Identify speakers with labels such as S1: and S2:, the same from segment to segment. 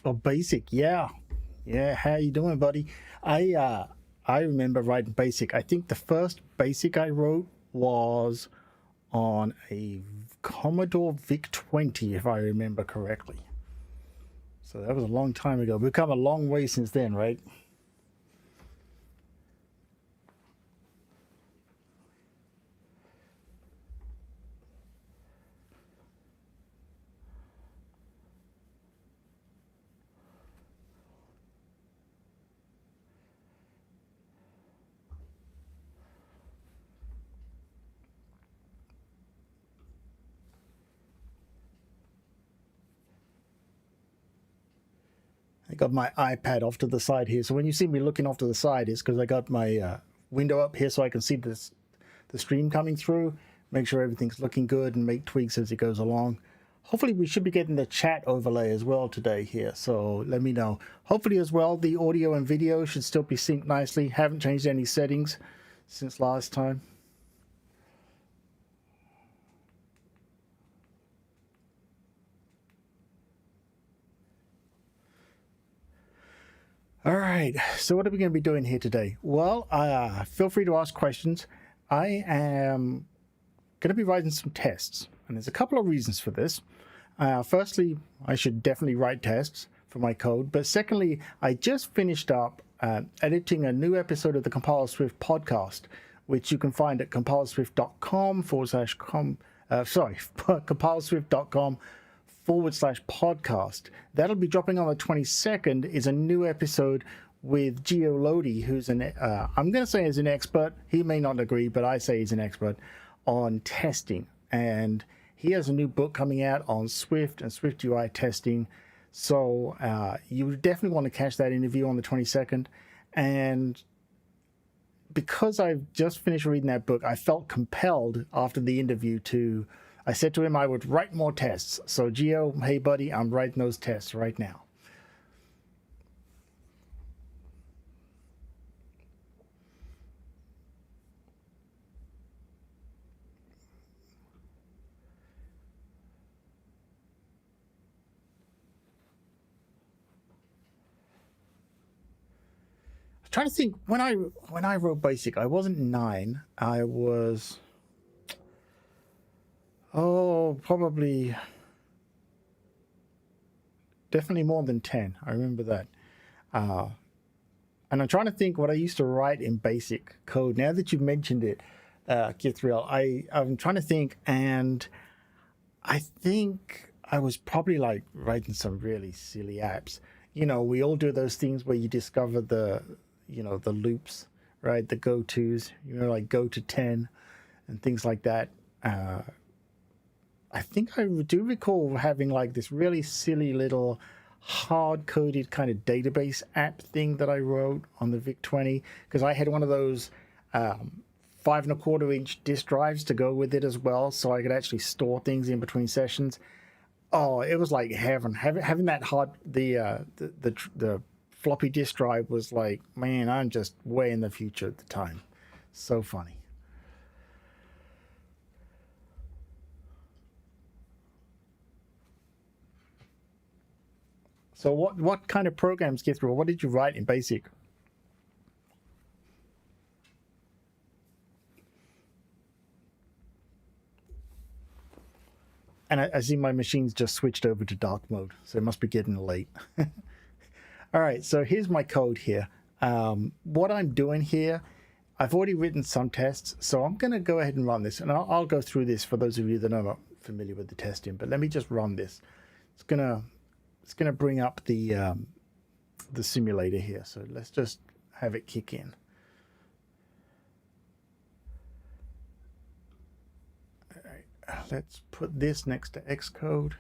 S1: Oh, Basic, yeah, yeah. How you doing, buddy? I remember writing Basic. I think the first Basic I wrote was on a Commodore VIC 20, if I remember correctly. So that was a long time ago. We've come a long way since then, right? I got my iPad off to the side here. So when you see me looking off to the side, it's because I got my window up here so I can see the stream coming through, make sure everything's looking good, and make tweaks as it goes along. Hopefully, we should be getting the chat overlay as well today here. So let me know. Hopefully, as well, the audio and video should still be synced nicely. Haven't changed any settings since last time. All right, so what are we going to be doing here today? Well, feel free to ask questions. I am going to be writing some tests, and there's a couple of reasons for this. Firstly, I should definitely write tests for my code, but secondly, I just finished up editing a new episode of the Compile Swift podcast, which you can find at compileswift.com compileswift.com/podcast. That'll be dropping on the 22nd. Is a new episode with Gio Lodi, who's I'm going to say is an expert. He may not agree, but I say he's an expert on testing. And he has a new book coming out on Swift and Swift UI testing. So you definitely want to catch that interview on the 22nd. And because I've just finished reading that book, I felt compelled after the interview I said to him I would write more tests. So, Gio, hey, buddy, I'm writing those tests right now. I was trying to think when I wrote Basic, I wasn't 9. I was probably definitely more than 10. I remember that. And I'm trying to think what I used to write in Basic code. Now that you've mentioned it, Kithriel, I'm trying to think, and I think I was probably like writing some really silly apps. We all do those things where you discover the loops, right? The go-tos, like go to 10 and things like that. I think I do recall having like this really silly little hard-coded kind of database app thing that I wrote on the VIC-20 because I had one of those 5.25-inch disk drives to go with it as well, so I could actually store things in between sessions. Oh, it was like heaven. Having that the floppy disk drive was like, man, I'm just way in the future at the time. So funny. So what kind of programs get through? What did you write in Basic? And I see my machine's just switched over to dark mode, so it must be getting late. All right, so here's my code here. What I'm doing here, I've already written some tests, so I'm going to go ahead and run this. And I'll go through this for those of you that are not familiar with the testing, but let me just run this. It's gonna bring up the simulator here. So let's just have it kick in. All right, let's put this next to Xcode.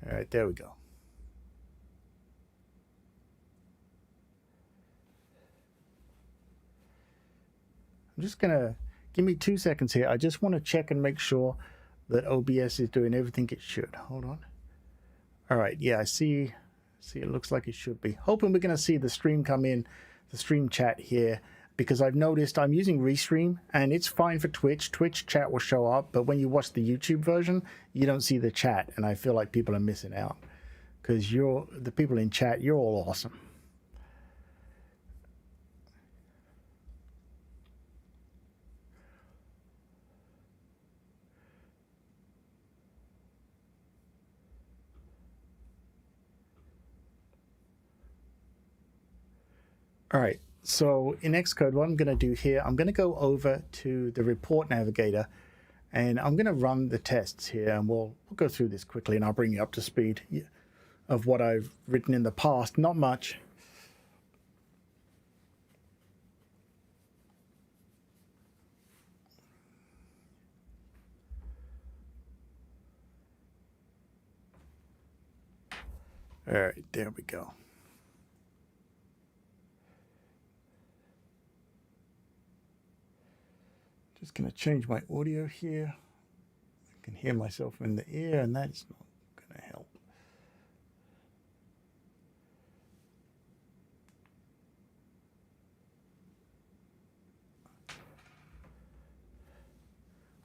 S1: All right, there we go. I'm just gonna give me 2 seconds here. I just want to check and make sure that OBS is doing everything it should. Hold on. All right, yeah, I see. See, it looks like it should be. Hoping we're going to see the stream come in, the stream chat here. because I've noticed I'm using Restream and it's fine for Twitch. Twitch chat will show up, but when you watch the YouTube version, you don't see the chat, and I feel like people are missing out because the people in chat, you're all awesome. All right, so in Xcode, what I'm going to do here, I'm going to go over to the report navigator, and I'm going to run the tests here, and we'll go through this quickly, and I'll bring you up to speed of what I've written in the past. Not much. All right, there we go. Just going to change my audio here. I can hear myself in the ear, and that's not going to help.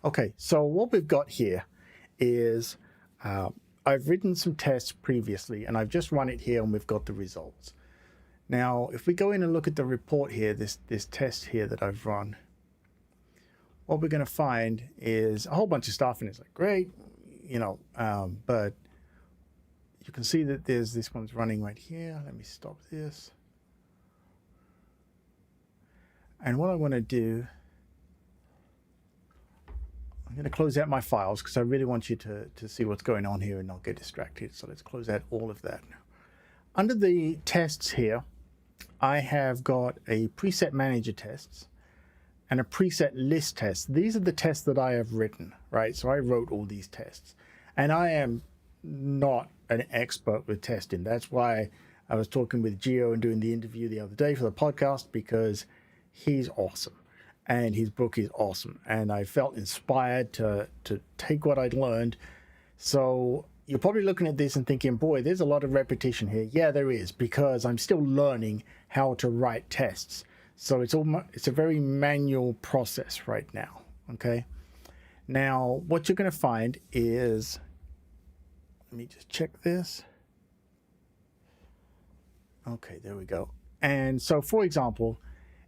S1: Okay, so what we've got here is I've written some tests previously, and I've just run it here, and we've got the results. Now, if we go in and look at the report here, this test here that I've run, what we're going to find is a whole bunch of stuff, and it's like, great, but you can see that there's this one's running right here. Let me stop this. And what I want to do, I'm going to close out my files because I really want you to see what's going on here and not get distracted. So let's close out all of that. Under the tests here, I have got a preset manager tests and a preset list test. These are the tests that I have written, right? So I wrote all these tests, and I am not an expert with testing. That's why I was talking with Gio and doing the interview the other day for the podcast, because he's awesome and his book is awesome. And I felt inspired to take what I'd learned. So you're probably looking at this and thinking, boy, there's a lot of repetition here. Yeah, there is, because I'm still learning how to write tests. So it's a very manual process right now, okay? Now, what you're going to find is, let me just check this. Okay, there we go. And so, for example,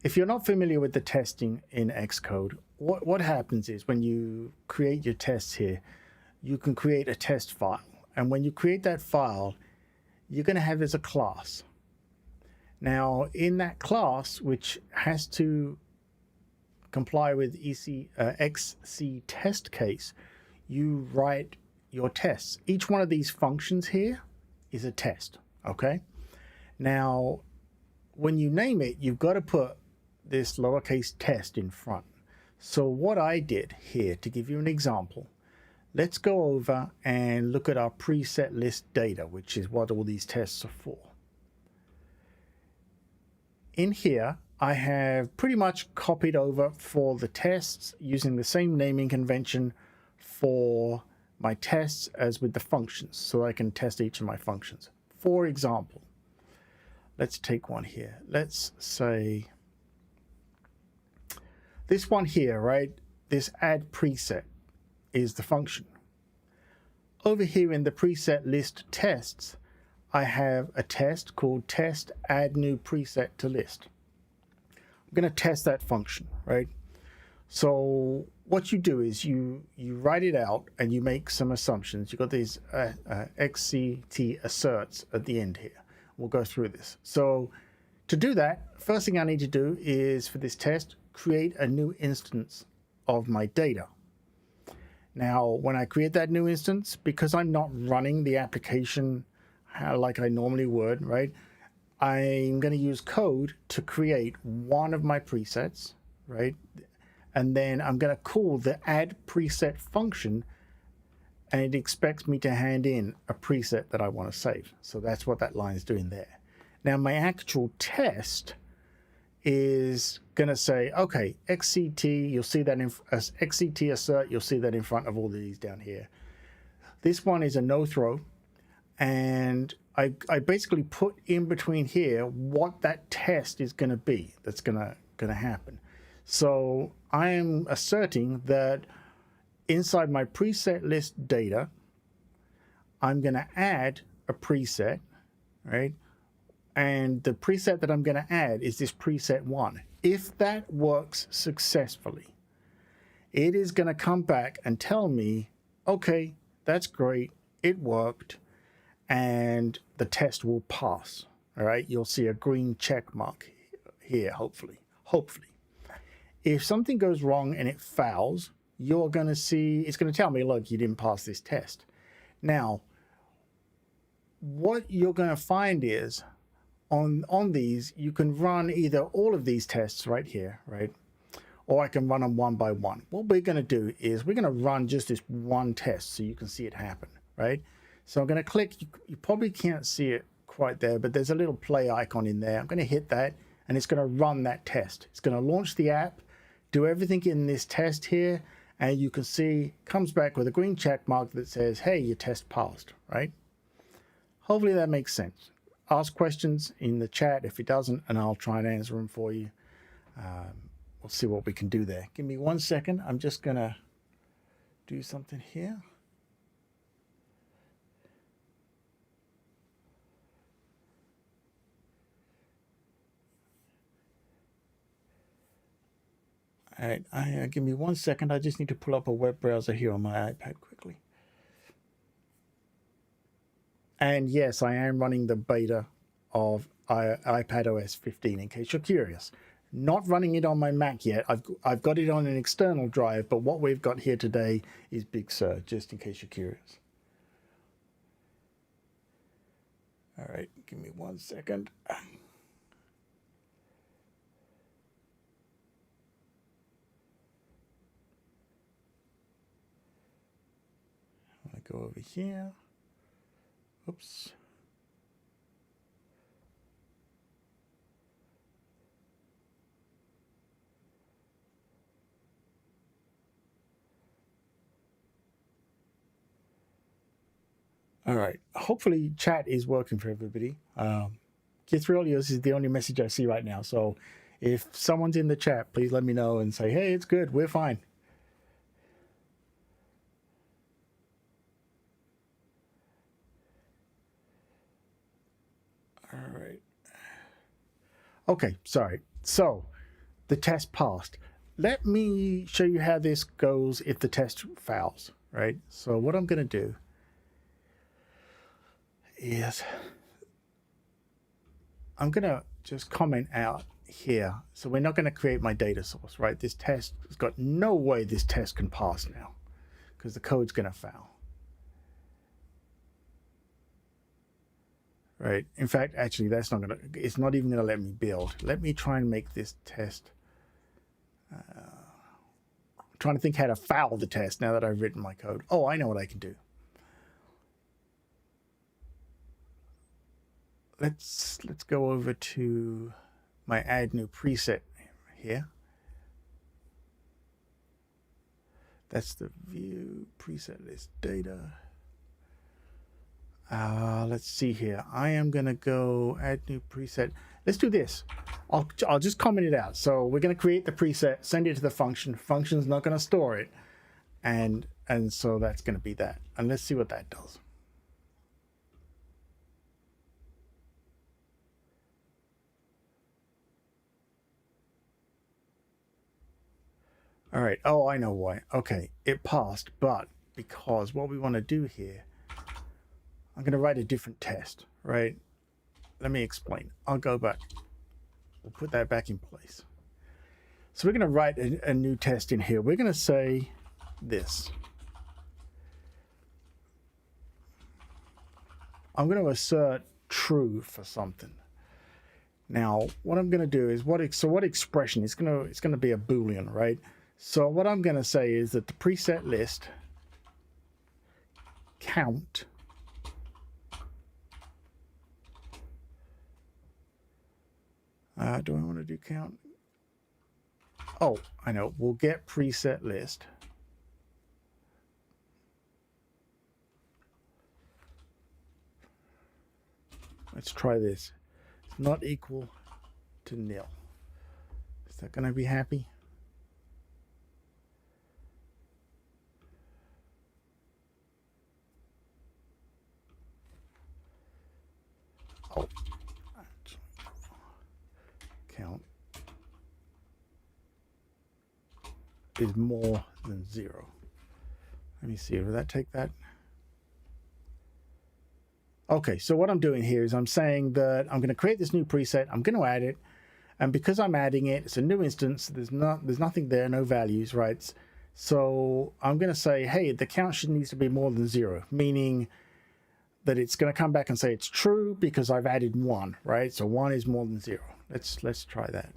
S1: if you're not familiar with the testing in Xcode, what happens is when you create your tests here, you can create a test file. And when you create that file, you're going to have as a class. Now, in that class, which has to comply with XC test case, you write your tests. Each one of these functions here is a test, okay? Now, when you name it, you've got to put this lowercase test in front. So what I did here, to give you an example, let's go over and look at our preset list data, which is what all these tests are for. In here, I have pretty much copied over for the tests using the same naming convention for my tests as with the functions, so I can test each of my functions. For example, let's take one here. Let's say this one here, right? This add preset is the function. Over here in the preset list tests, I have a test called test add new preset to list. I'm going to test that function, right? So what you do is you write it out and you make some assumptions. You've got these XCT asserts at the end here. We'll go through this. So to do that, first thing I need to do is, for this test, create a new instance of my data. Now, when I create that new instance, because I'm not running the application like I normally would, right? I'm going to use code to create one of my presets, right? And then I'm going to call the add preset function, and it expects me to hand in a preset that I want to save. So that's what that line is doing there. Now, my actual test is going to say, okay, XCT, you'll see that as XCT assert, you'll see that in front of all these down here. This one is a no throw. And I basically put in between here what that test is going to be that's going to going to happen. So I am asserting that inside my preset list data, I'm going to add a preset, right? And the preset that I'm going to add is this preset 1. If that works successfully, it is going to come back and tell me, okay, that's great, it worked, and the test will pass. All right, you'll see a green check mark here, hopefully. If something goes wrong and it fouls, you're going to see, it's going to tell me, look, you didn't pass this test. Now, what you're going to find is on these, you can run either all of these tests right here, right? Or I can run them one by one. What we're going to do is we're going to run just this one test so you can see it happen, right? So I'm going to click, you probably can't see it quite there, but there's a little play icon in there. I'm going to hit that and it's going to run that test. It's going to launch the app, do everything in this test here, and you can see it comes back with a green check mark that says, hey, your test passed, right? Hopefully that makes sense. Ask questions in the chat if it doesn't, and I'll try and answer them for you. We'll see what we can do there. Give me 1 second. I'm just going to do something here. All right, give me 1 second. I just need to pull up a web browser here on my iPad quickly. And yes, I am running the beta of iPadOS 15 in case you're curious. Not running it on my Mac yet. I've got it on an external drive, but what we've got here today is Big Sur, just in case you're curious. All right, give me 1 second. I go over here. Oops. All right. Hopefully chat is working for everybody. Kithrilios is the only message I see right now. So if someone's in the chat, please let me know and say, hey, it's good. We're fine. All right. Okay, sorry. So the test passed. Let me show you how this goes if the test fails, right? So what I'm going to do is I'm going to just comment out here. So we're not going to create my data source, right? This test has got no way this test can pass now because the code's going to fail. Right. In fact, actually, that's not going to, it's not even going to let me build. Let me try and make this test. I'm trying to think how to foul the test now that I've written my code. Oh, I know what I can do. Let's go over to my add new preset here. That's the view preset list data. Let's see here. I am going to go add new preset. Let's do this. I'll just comment it out. So we're going to create the preset, send it to the function. Function's not going to store it. And so that's going to be that. And let's see what that does. All right. Oh, I know why. Okay. It passed, but because what we want to do here, I'm going to write a different test, right? Let me explain. I'll go back. We'll put that back in place. So we're going to write a new test in here. We're going to say this. I'm going to assert true for something. Now, what I'm going to do is what expression? It's going to be a Boolean, right? So what I'm going to say is that the preset list count do I want to do count? Oh, I know. We'll get preset list. Let's try this. It's not equal to nil. Is that going to be happy? Oh, count is more than 0. Let me see, will that take that? Okay, so what I'm doing here is I'm saying that I'm going to create this new preset, I'm going to add it, and because I'm adding it, it's a new instance, there's nothing there, no values, right? So I'm going to say, hey, the count needs to be more than 0, meaning that it's going to come back and say it's true because I've added 1, right? So 1 is more than 0. Let's try that.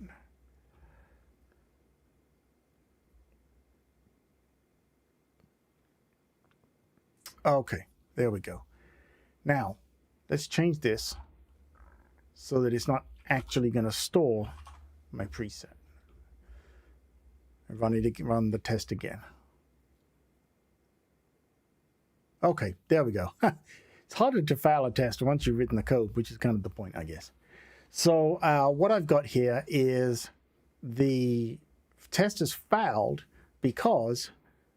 S1: Okay, there we go. Now, let's change this so that it's not actually going to store my preset. Run the test again. Okay, there we go. It's harder to fail a test once you've written the code, which is kind of the point, I guess. So what I've got here is the test has failed because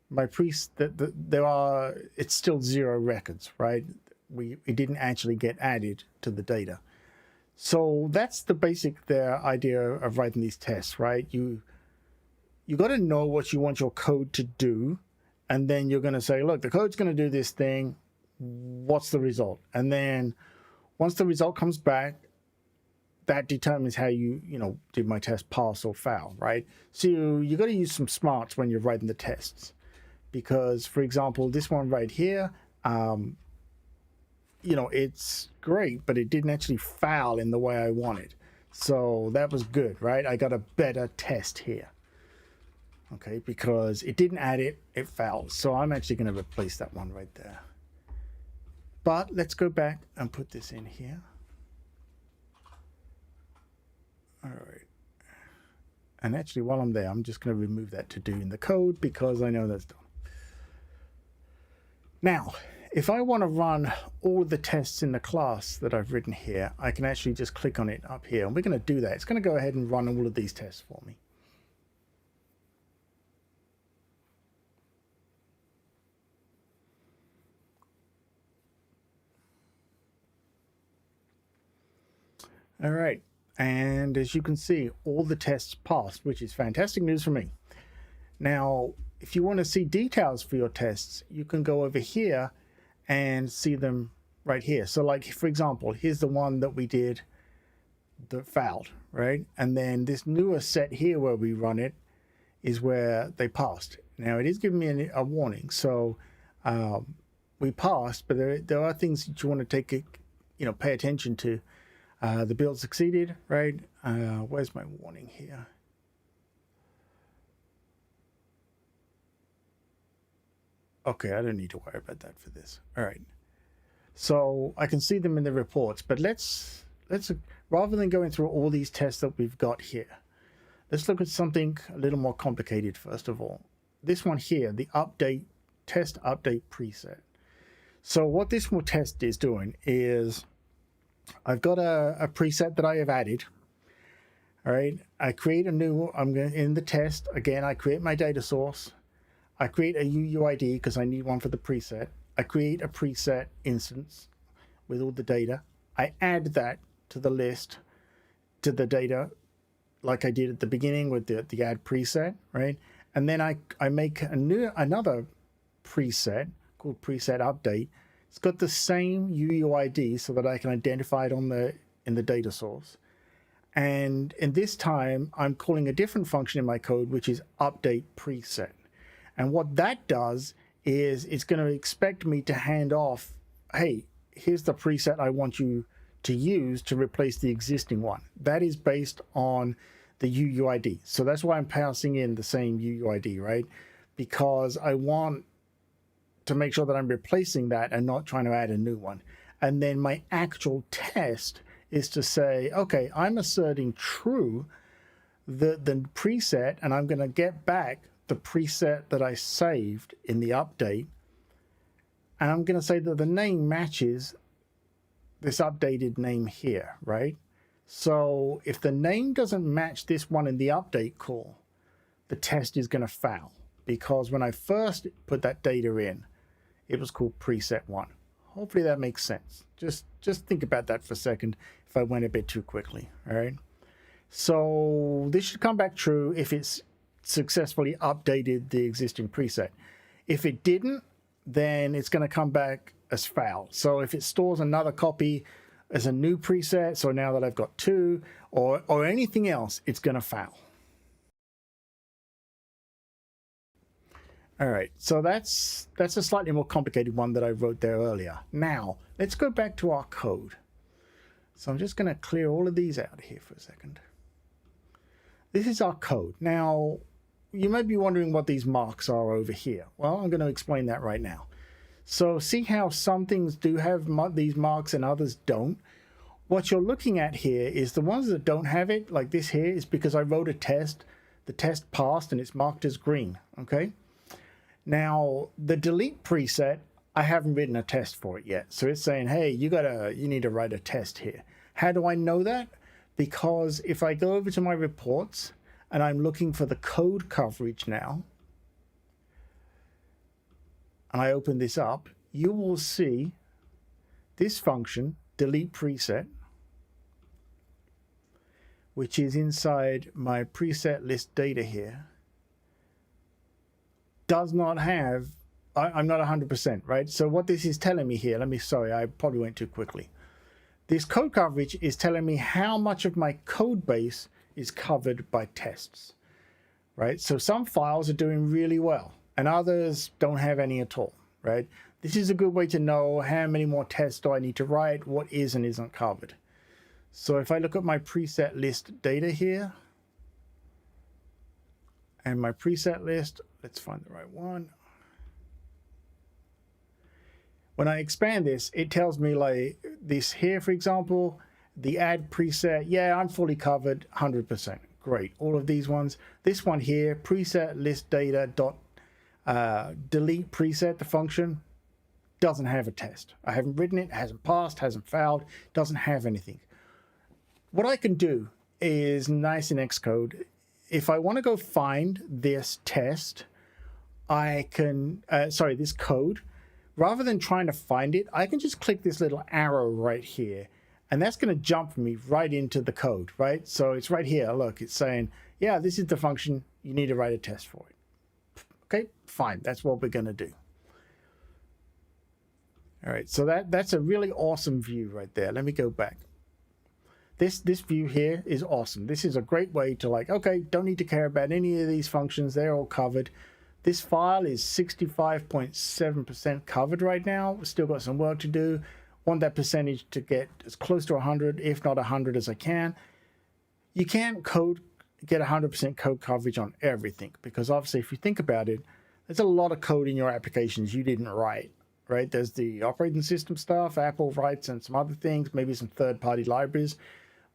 S1: my it's still 0 records, right? It didn't actually get added to the data. So that's the basic idea of writing these tests, right? You got to know what you want your code to do, and then you're going to say, look, the code's going to do this thing. What's the result? And then once the result comes back, that determines how did my test pass or fail, right? So you got to use some smarts when you're writing the tests, because, for example, this one right here, it's great, but it didn't actually fail in the way I wanted. So that was good, right? I got a better test here. Okay, because it didn't add it, it failed. So I'm actually going to replace that one right there. But let's go back and put this in here. All right. And actually, while I'm there, I'm just going to remove that to do in the code because I know that's done. Now, if I want to run all the tests in the class that I've written here, I can actually just click on it up here. And we're going to do that. It's going to go ahead and run all of these tests for me. All right, and as you can see, all the tests passed, which is fantastic news for me. Now, if you want to see details for your tests, you can go over here and see them right here. So like, for example, here's the one that we did that failed, right? And then this newer set here where we run it is where they passed. Now, it is giving me a warning. So we passed, but there are things that you want to take, pay attention to. The build succeeded, right? Where's my warning here? Okay, I don't need to worry about that for this. All right. So I can see them in the reports, but let's rather than going through all these tests that we've got here, let's look at something a little more complicated first of all. This one here, the test update preset. So what this test is doing is I've got a preset that I have added. All right, I create a new, in the test, again, I create my data source. I create a UUID because I need one for the preset. I create a preset instance with all the data. I add that to the list, to the data, like I did at the beginning with the add preset, right? And then I make another preset called preset update. It's got the same UUID so that I can identify it in the data source. And in this time, I'm calling a different function in my code, which is update preset. And what that does is it's going to expect me to hand off, hey, here's the preset I want you to use to replace the existing one. That is based on the UUID. So that's why I'm passing in the same UUID, right? Because I want to make sure that I'm replacing that and not trying to add a new one. And then my actual test is to say, okay, I'm asserting true the preset, and I'm going to get back the preset that I saved in the update. And I'm going to say that the name matches this updated name here, right? So if the name doesn't match this one in the update call, the test is going to fail, because when I first put that data in, it was called preset 1. Hopefully that makes sense. Just think about that for a second if I went a bit too quickly. All right. So this should come back true if it's successfully updated the existing preset. If it didn't, then it's going to come back as foul. So if it stores another copy as a new preset, so now that I've got 2, or anything else, it's going to foul. All right, so that's a slightly more complicated one that I wrote there earlier. Now, let's go back to our code. So I'm just going to clear all of these out here for a second. This is our code. Now, you might be wondering what these marks are over here. Well, I'm going to explain that right now. So see how some things do have these marks and others don't? What you're looking at here is the ones that don't have it, like this here, is because I wrote a test. The test passed and it's marked as green, okay? Now, the delete preset, I haven't written a test for it yet. So it's saying, hey, you need to write a test here. How do I know that? Because if I go over to my reports and I'm looking for the code coverage now, and I open this up, you will see this function, delete preset, which is inside my preset list data here, does not have, I'm not 100%, right? So what this is telling me here, sorry, I probably went too quickly. This code coverage is telling me how much of my code base is covered by tests, right? So some files are doing really well and others don't have any at all, right? This is a good way to know how many more tests do I need to write, what is and isn't covered. So if I look at my preset list data here, and my preset list, let's find the right one. When I expand this, it tells me like this here, for example, the add preset, yeah, I'm fully covered, 100%. Great. All of these ones. This one here, preset list data dot delete preset, the function, doesn't have a test. I haven't written it, hasn't passed, hasn't failed, doesn't have anything. What I can do is nice in Xcode. If I want to go find this test, I can, this code, rather than trying to find it, I can just click this little arrow right here, and that's going to jump me right into the code, right? So it's right here. Look, it's saying, yeah, this is the function. You need to write a test for it. Okay, fine. That's what we're going to do. All right, so that's a really awesome view right there. Let me go back. This view here is awesome. This is a great way to like, okay, don't need to care about any of these functions. They're all covered. This file is 65.7% covered right now. We've still got some work to do. Want that percentage to get as close to 100, if not 100 as I can. You can't get 100% code coverage on everything, because obviously if you think about it, there's a lot of code in your applications you didn't write, right? There's the operating system stuff, Apple writes, and some other things, maybe some third-party libraries.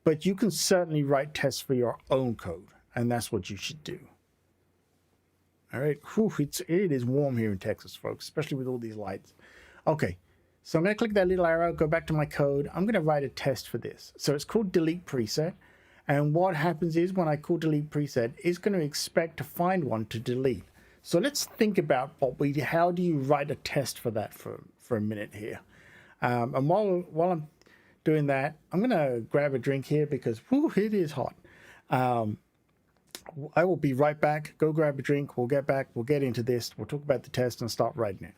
S1: But you can certainly write tests for your own code, and that's what you should do. All right, it is warm here in Texas, folks, especially with all these lights. Okay, so I'm going to click that little arrow, go back to my code. I'm going to write a test for this. So it's called delete preset, and what happens is when I call delete preset, it's going to expect to find one to delete. So let's think about how do you write a test for that for a minute here. And while I'm doing that, I'm going to grab a drink here because it is hot. I will be right back. Go grab a drink. We'll get back. We'll get into this. We'll talk about the test and start writing it.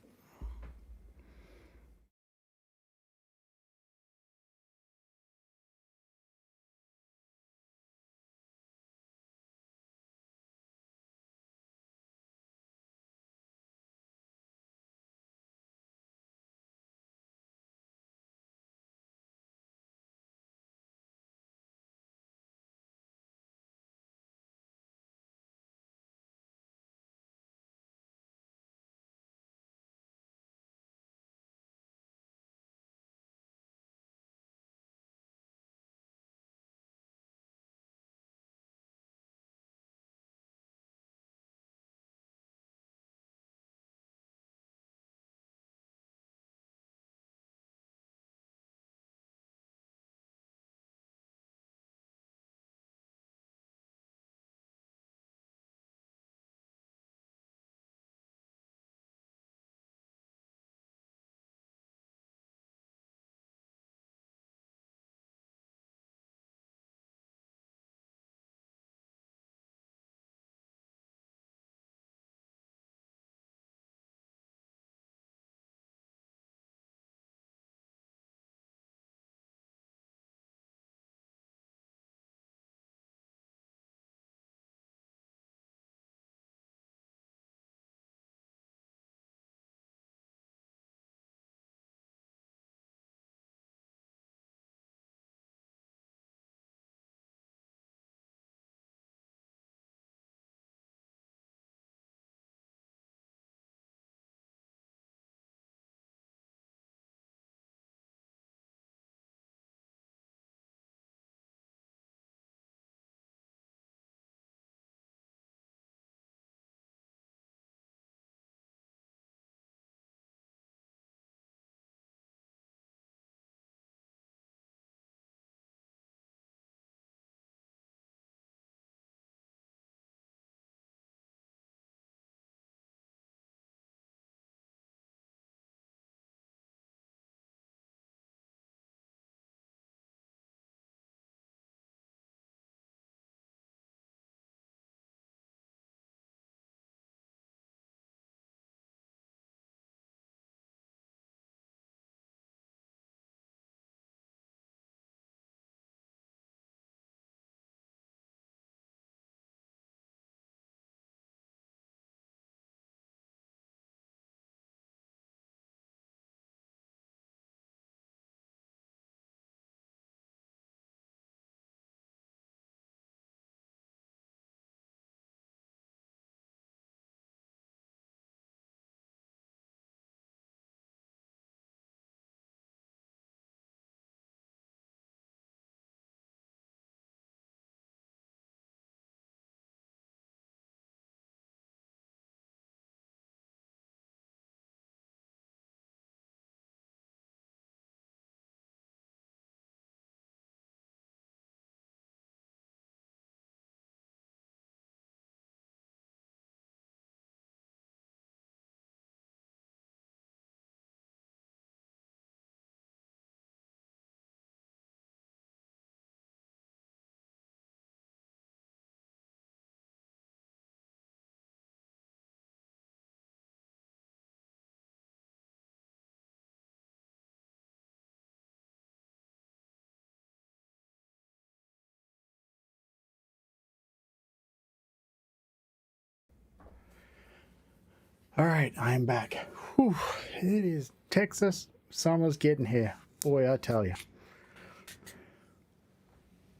S1: All right, I'm back. Whew, it is Texas. Summer's getting here. Boy, I tell you.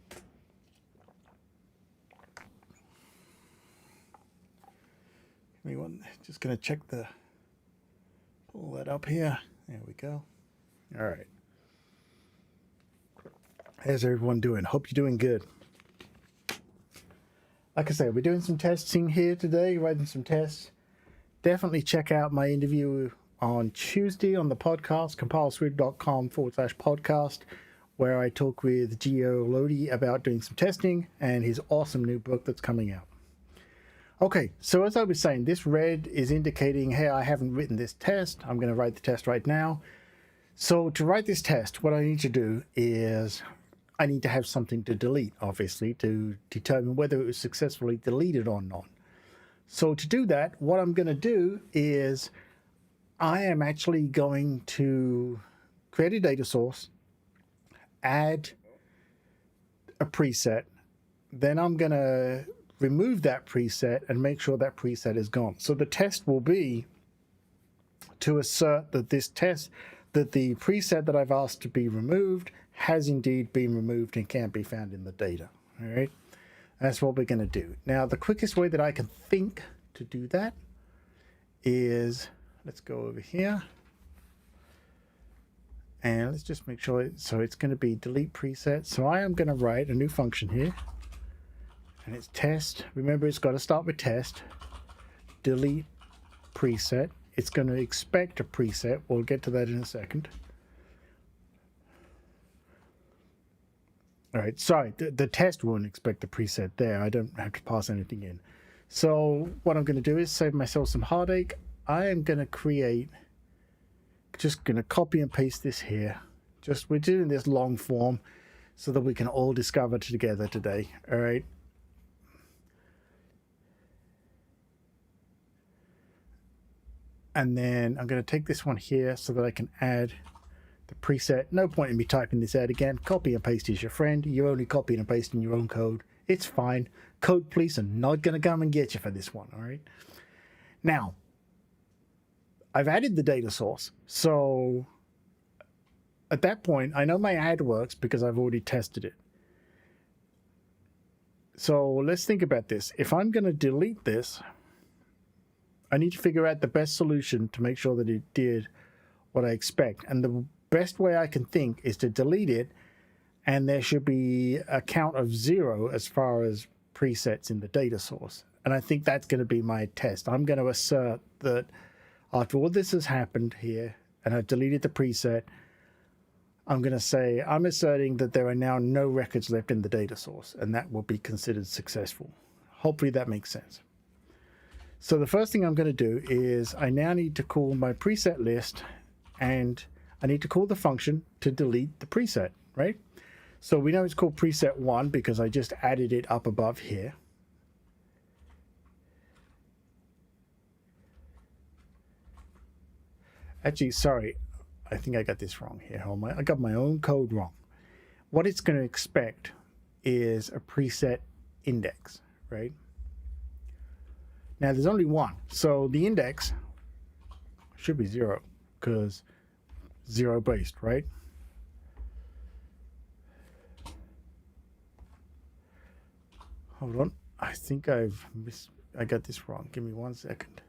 S1: Give me one. Just going to check the... Pull that up here. There we go. All right. How's everyone doing? Hope you're doing good. Like I said, we're doing some testing here today, writing some tests. Definitely check out my interview on Tuesday on the podcast, compileswift.com/podcast, where I talk with Gio Lodi about doing some testing and his awesome new book that's coming out. Okay, so as I was saying, this red is indicating, hey, I haven't written this test. I'm going to write the test right now. So to write this test, what I need to do is I need to have something to delete, obviously, to determine whether it was successfully deleted or not. So to do that, what I'm going to do is I am actually going to create a data source, add a preset, then I'm going to remove that preset and make sure that preset is gone. So the test will be to assert that the preset that I've asked to be removed has indeed been removed and can't be found in the data. All right. That's what we're going to do. Now, the quickest way that I can think to do that is, let's go over here. And let's just make sure, so it's going to be delete preset. So I am going to write a new function here. And it's test. Remember, it's got to start with test. Delete preset. It's going to expect a preset. We'll get to that in a second. All right, sorry, the test won't expect the preset there. I don't have to pass anything in. So what I'm going to do is save myself some heartache. I am going to create, just going to copy and paste this here. We're doing this long form so that we can all discover together today. All right. And then I'm going to take this one here so that I can add the preset. No point in me typing this out again. Copy and paste is your friend. You're only copying and pasting your own code. It's fine. Code police are not going to come and get you for this one, all right? Now, I've added the data source. So at that point, I know my add works because I've already tested it. So let's think about this. If I'm going to delete this, I need to figure out the best solution to make sure that it did what I expect. And the best way I can think is to delete it, and there should be a count of 0 as far as presets in the data source. And I think that's going to be my test. I'm going to assert that after all this has happened here, and I've deleted the preset, I'm going to say I'm asserting that there are now no records left in the data source, and that will be considered successful. Hopefully that makes sense. So the first thing I'm going to do is I now need to call my preset list, and I need to call the function to delete the preset, right? So we know it's called preset 1 because I just added it up above here. Actually, sorry, I think I got this wrong here. I got my own code wrong. What it's going to expect is a preset index, right? Now there's only one, so the index should be 0 because 0 based, right? Hold on, I think I got this wrong. Give me 1 second.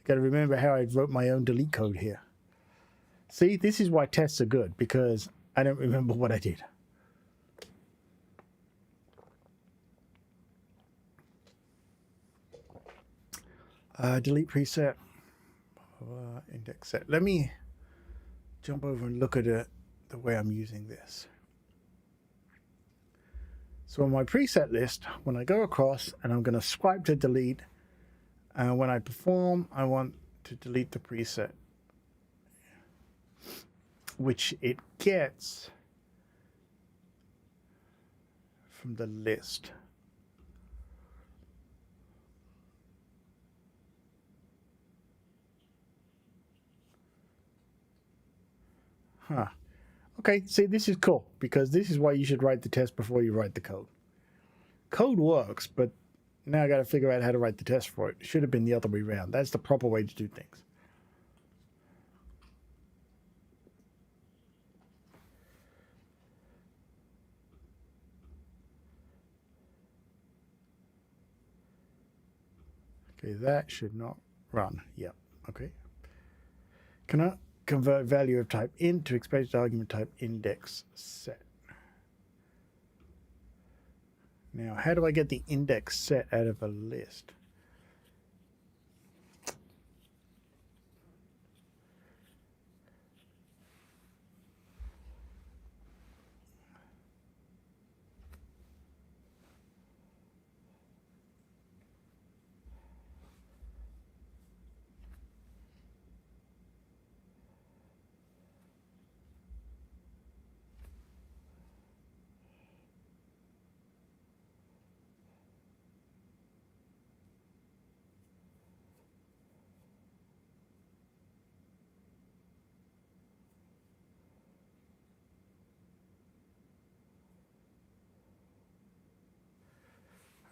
S1: I got to remember how I wrote my own delete code here. See, this is why tests are good, because I don't remember what I did. Delete preset, index set. Let me jump over and look at it the way I'm using this. So on my preset list, when I go across and I'm going to swipe to delete, when I perform, I want to delete the preset, which it gets from the list. Okay, see, this is cool because this is why you should write the test before you write the code. code works, but now I got to figure out how to write the test for it. It should have been the other way around. That's the proper way to do things. Okay, that should not run. Yep. Okay. Cannot convert value of type int to expected argument type index set. Now, how do I get the index set out of a list?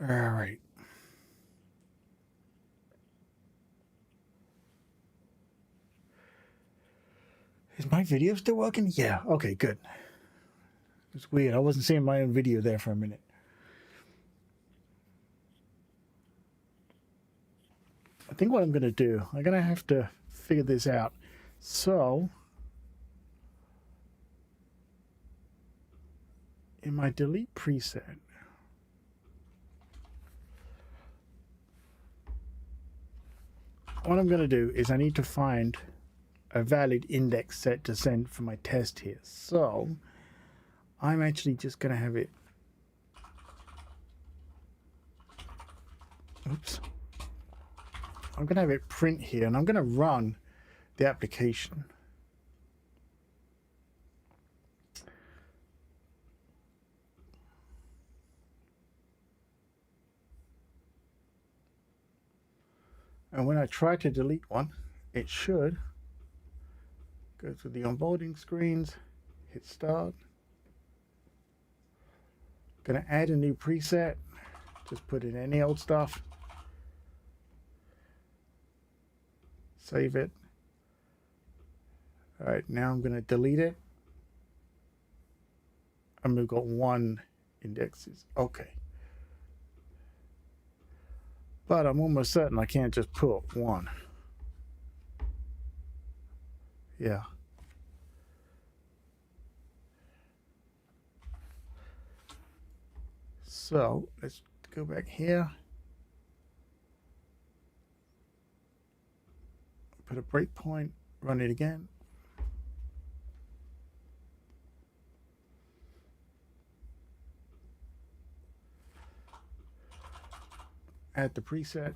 S1: All right. Is my video still working? Yeah. Okay, good. It's weird. I wasn't seeing my own video there for a minute. I think what I'm going to do, I'm going to have to figure this out. So, in my delete preset, what I'm going to do is I need to find a valid index set to send for my test here. So, I'm actually just going to have it. Oops. I'm going to have it print here, and I'm going to run the application. And when I try to delete one, it should go through the onboarding screens, hit start. Going to add a new preset, just put in any old stuff. Save it. All right, now I'm going to delete it. And we've got one indexes. Okay. But I'm almost certain I can't just put one. Yeah. So let's go back here. Put a breakpoint, run it again. Add the preset.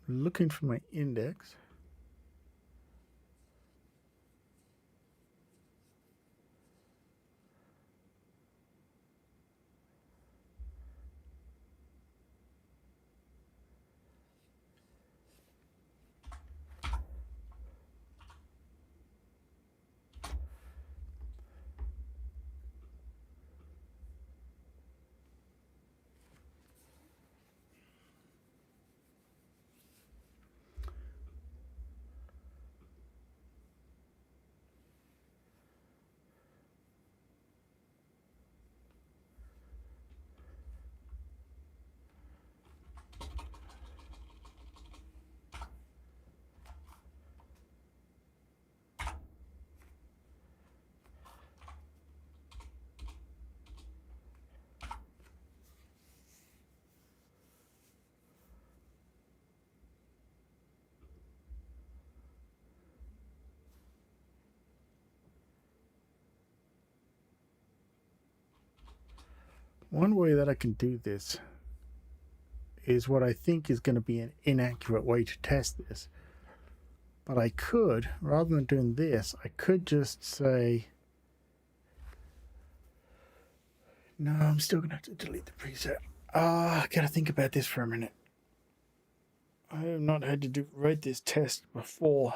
S1: Looking for my index. One way that I can do this is what I think is going to be an inaccurate way to test this. But I could, rather than doing this, I could just say, no, I'm still going to have to delete the preset. I got to think about this for a minute. I have not had to write this test before.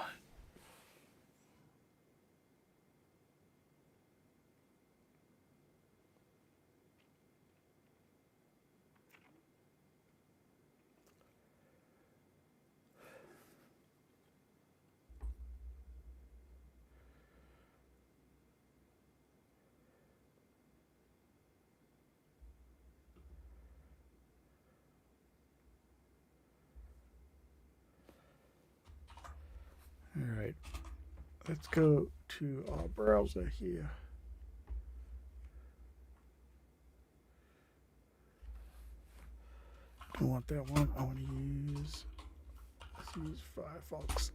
S1: All right, let's go to our browser here. I don't want that one. I want to use, let's use Firefox.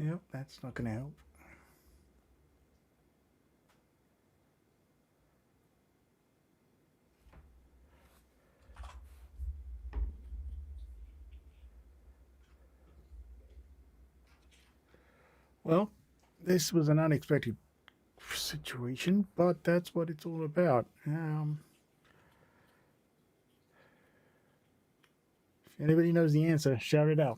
S1: Yep, that's not going to help. Well, this was an unexpected situation, but that's what it's all about. If anybody knows the answer, shout it out.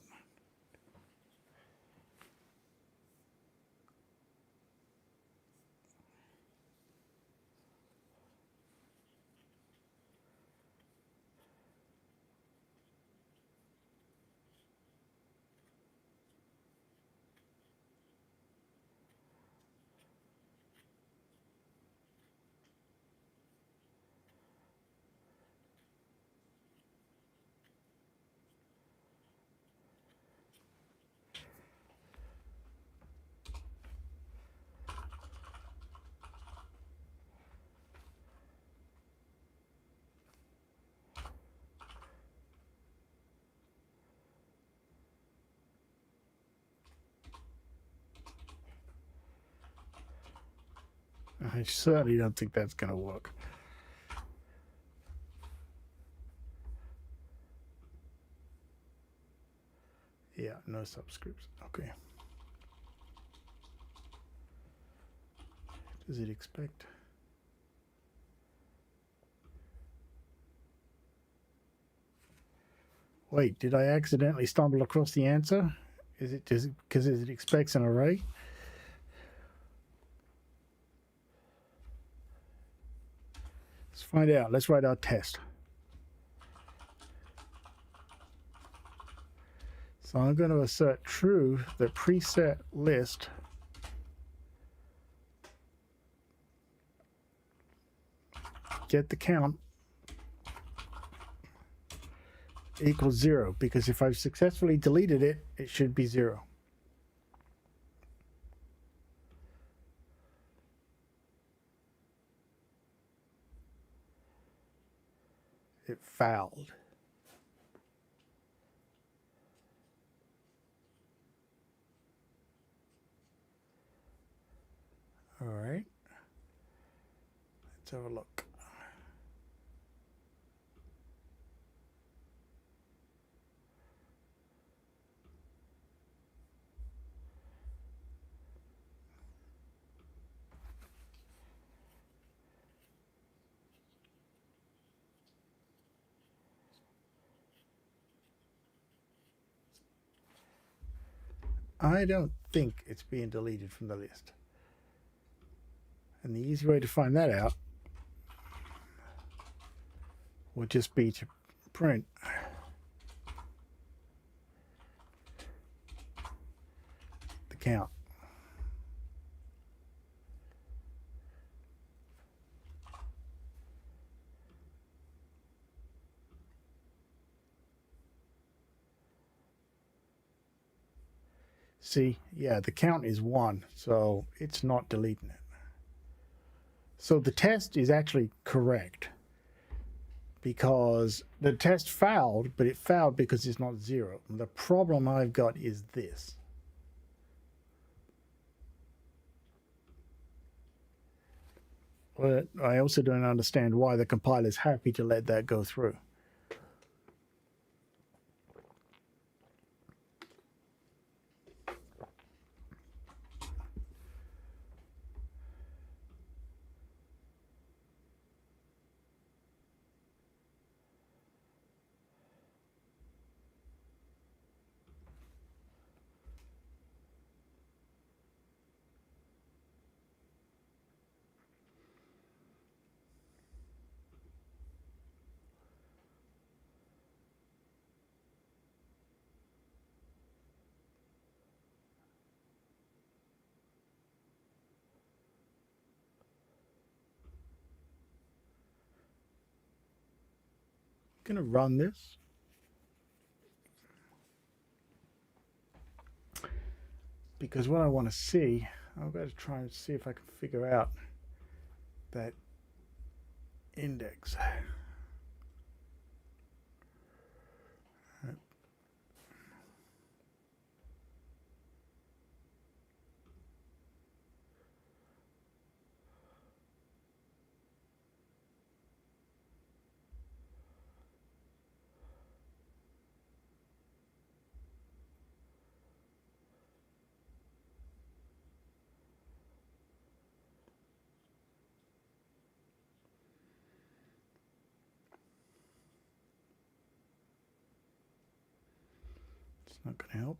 S1: I certainly don't think that's going to work. Yeah, no subscripts. Okay. Does it expect? Wait, did I accidentally stumble across the answer? Is it just because it expects an array? Let's find out. Let's write our test. So I'm going to assert true that preset list get the count equals 0, because if I've successfully deleted it, it should be 0. It fouled. All right. Let's have a look. I don't think it's being deleted from the list. And the easy way to find that out would just be to print. The count. See, yeah, the count is 1, so it's not deleting it. So the test is actually correct because the test failed, but it failed because it's not 0. The problem I've got is this. But I also don't understand why the compiler is happy to let that go through. I'm going to run this. Because what I want to see, I'm going to try and see if I can figure out that index. It's not going to help.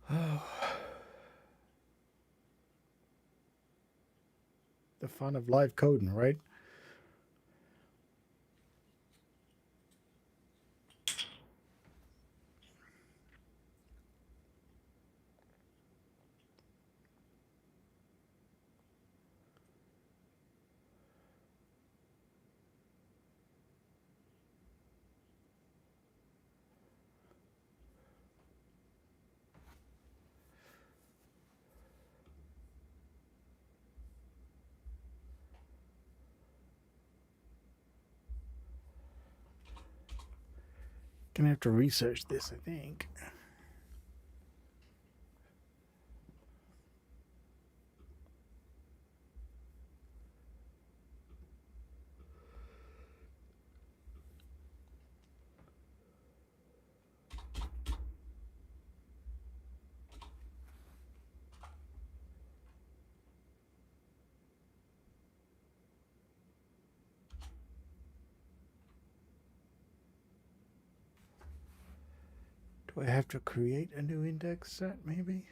S1: Oh. The fun of live coding, right? Gonna have to research this, I think. Do I have to create a new index set, maybe?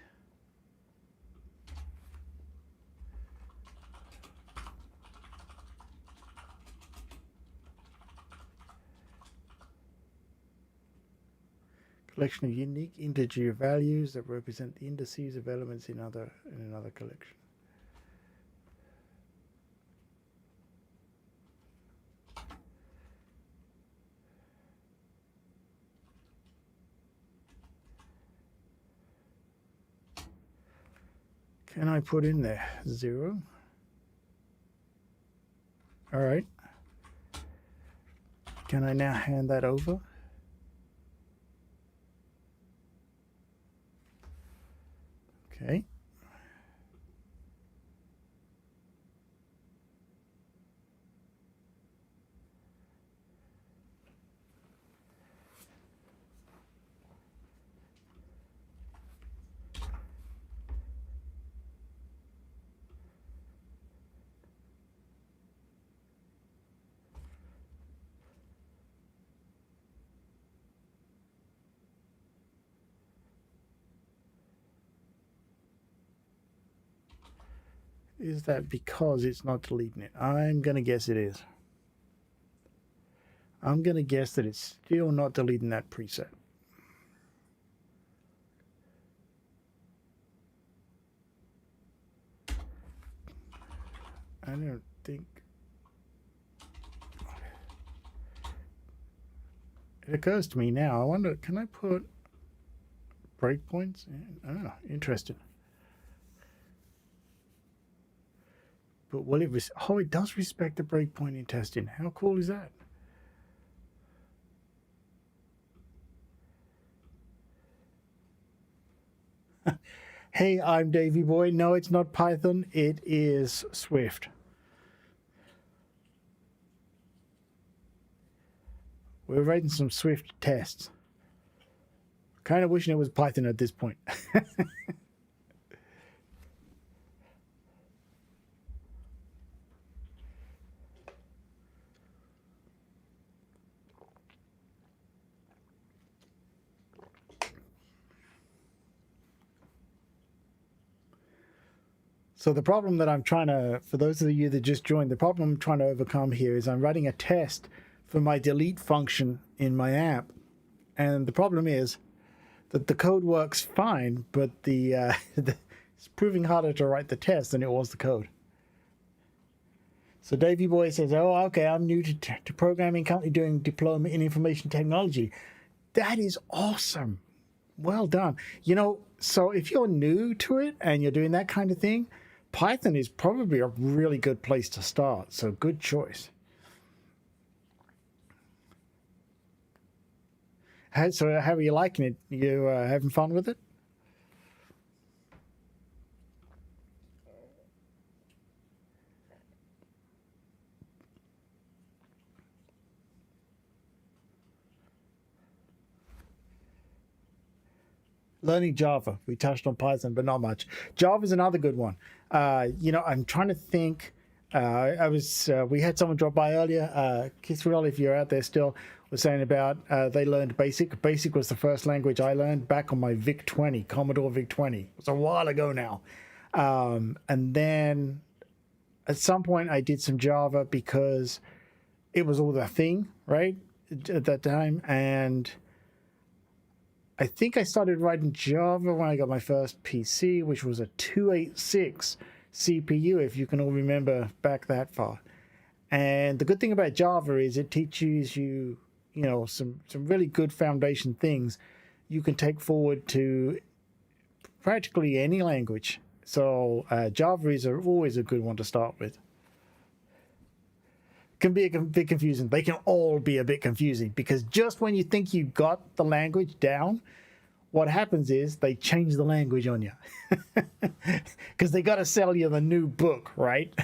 S1: Collection of unique integer values that represent the indices of elements in another collection. Can I put in there 0? All right. Can I now hand that over? Okay. Is that because it's not deleting it? I'm going to guess it is. I'm going to guess that it's still not deleting that preset. I don't think... It occurs to me now. I wonder, can I put breakpoints? Oh, interesting. But will it... Oh, it does respect the breakpoint in testing. How cool is that? Hey, I'm Davey Boy. No, it's not Python. It is Swift. We're writing some Swift tests. Kind of wishing it was Python at this point. So the problem that I'm trying to, for those of you that just joined, the problem I'm trying to overcome here is I'm writing a test for my delete function in my app. And the problem is that the code works fine, but it's proving harder to write the test than it was the code. So Davey Boy says, oh, okay, I'm new to programming, currently doing diploma in information technology. That is awesome. Well done. You know, so if you're new to it and you're doing that kind of thing, Python is probably a really good place to start. So good choice. So how are you liking it? You having fun with it? Learning Java. We touched on Python, but not much. Java is another good one. You know, I'm trying to think. We had someone drop by earlier. Kisrael, if you're out there still, was saying about they learned BASIC. BASIC was the first language I learned back on my VIC-20, Commodore VIC-20. It was a while ago now. And then at some point I did some Java because it was all the thing, right, at that time. And I think I started writing Java when I got my first PC, which was a 286 CPU, if you can all remember back that far. And the good thing about Java is it teaches you, you know, some really good foundation things you can take forward to practically any language. So Java is always a good one to start with. Can be a bit confusing. They can all be a bit confusing because just when you think you got the language down, what happens is they change the language on you because they got to sell you the new book, right?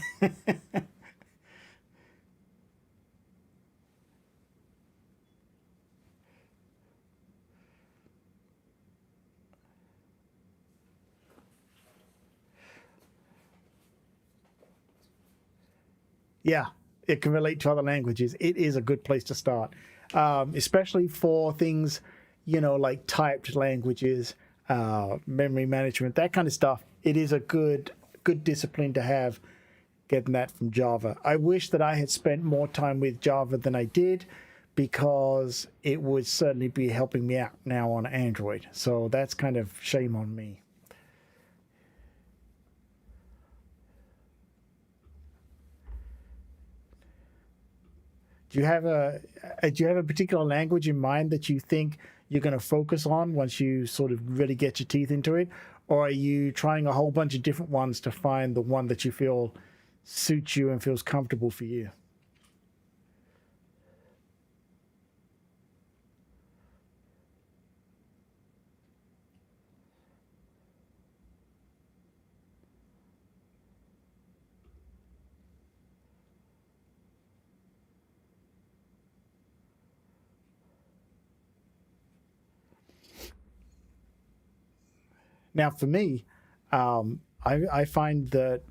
S1: Yeah, it can relate to other languages. It is a good place to start, especially for things, you know, like typed languages, memory management, that kind of stuff. It is a good discipline to have, getting that from Java. I wish that I had spent more time with Java than I did because it would certainly be helping me out now on Android. So that's kind of shame on me. Do you have a particular language in mind that you think you're going to focus on once you sort of really get your teeth into it, or are you trying a whole bunch of different ones to find the one that you feel suits you and feels comfortable for you? Now, for me, I find that,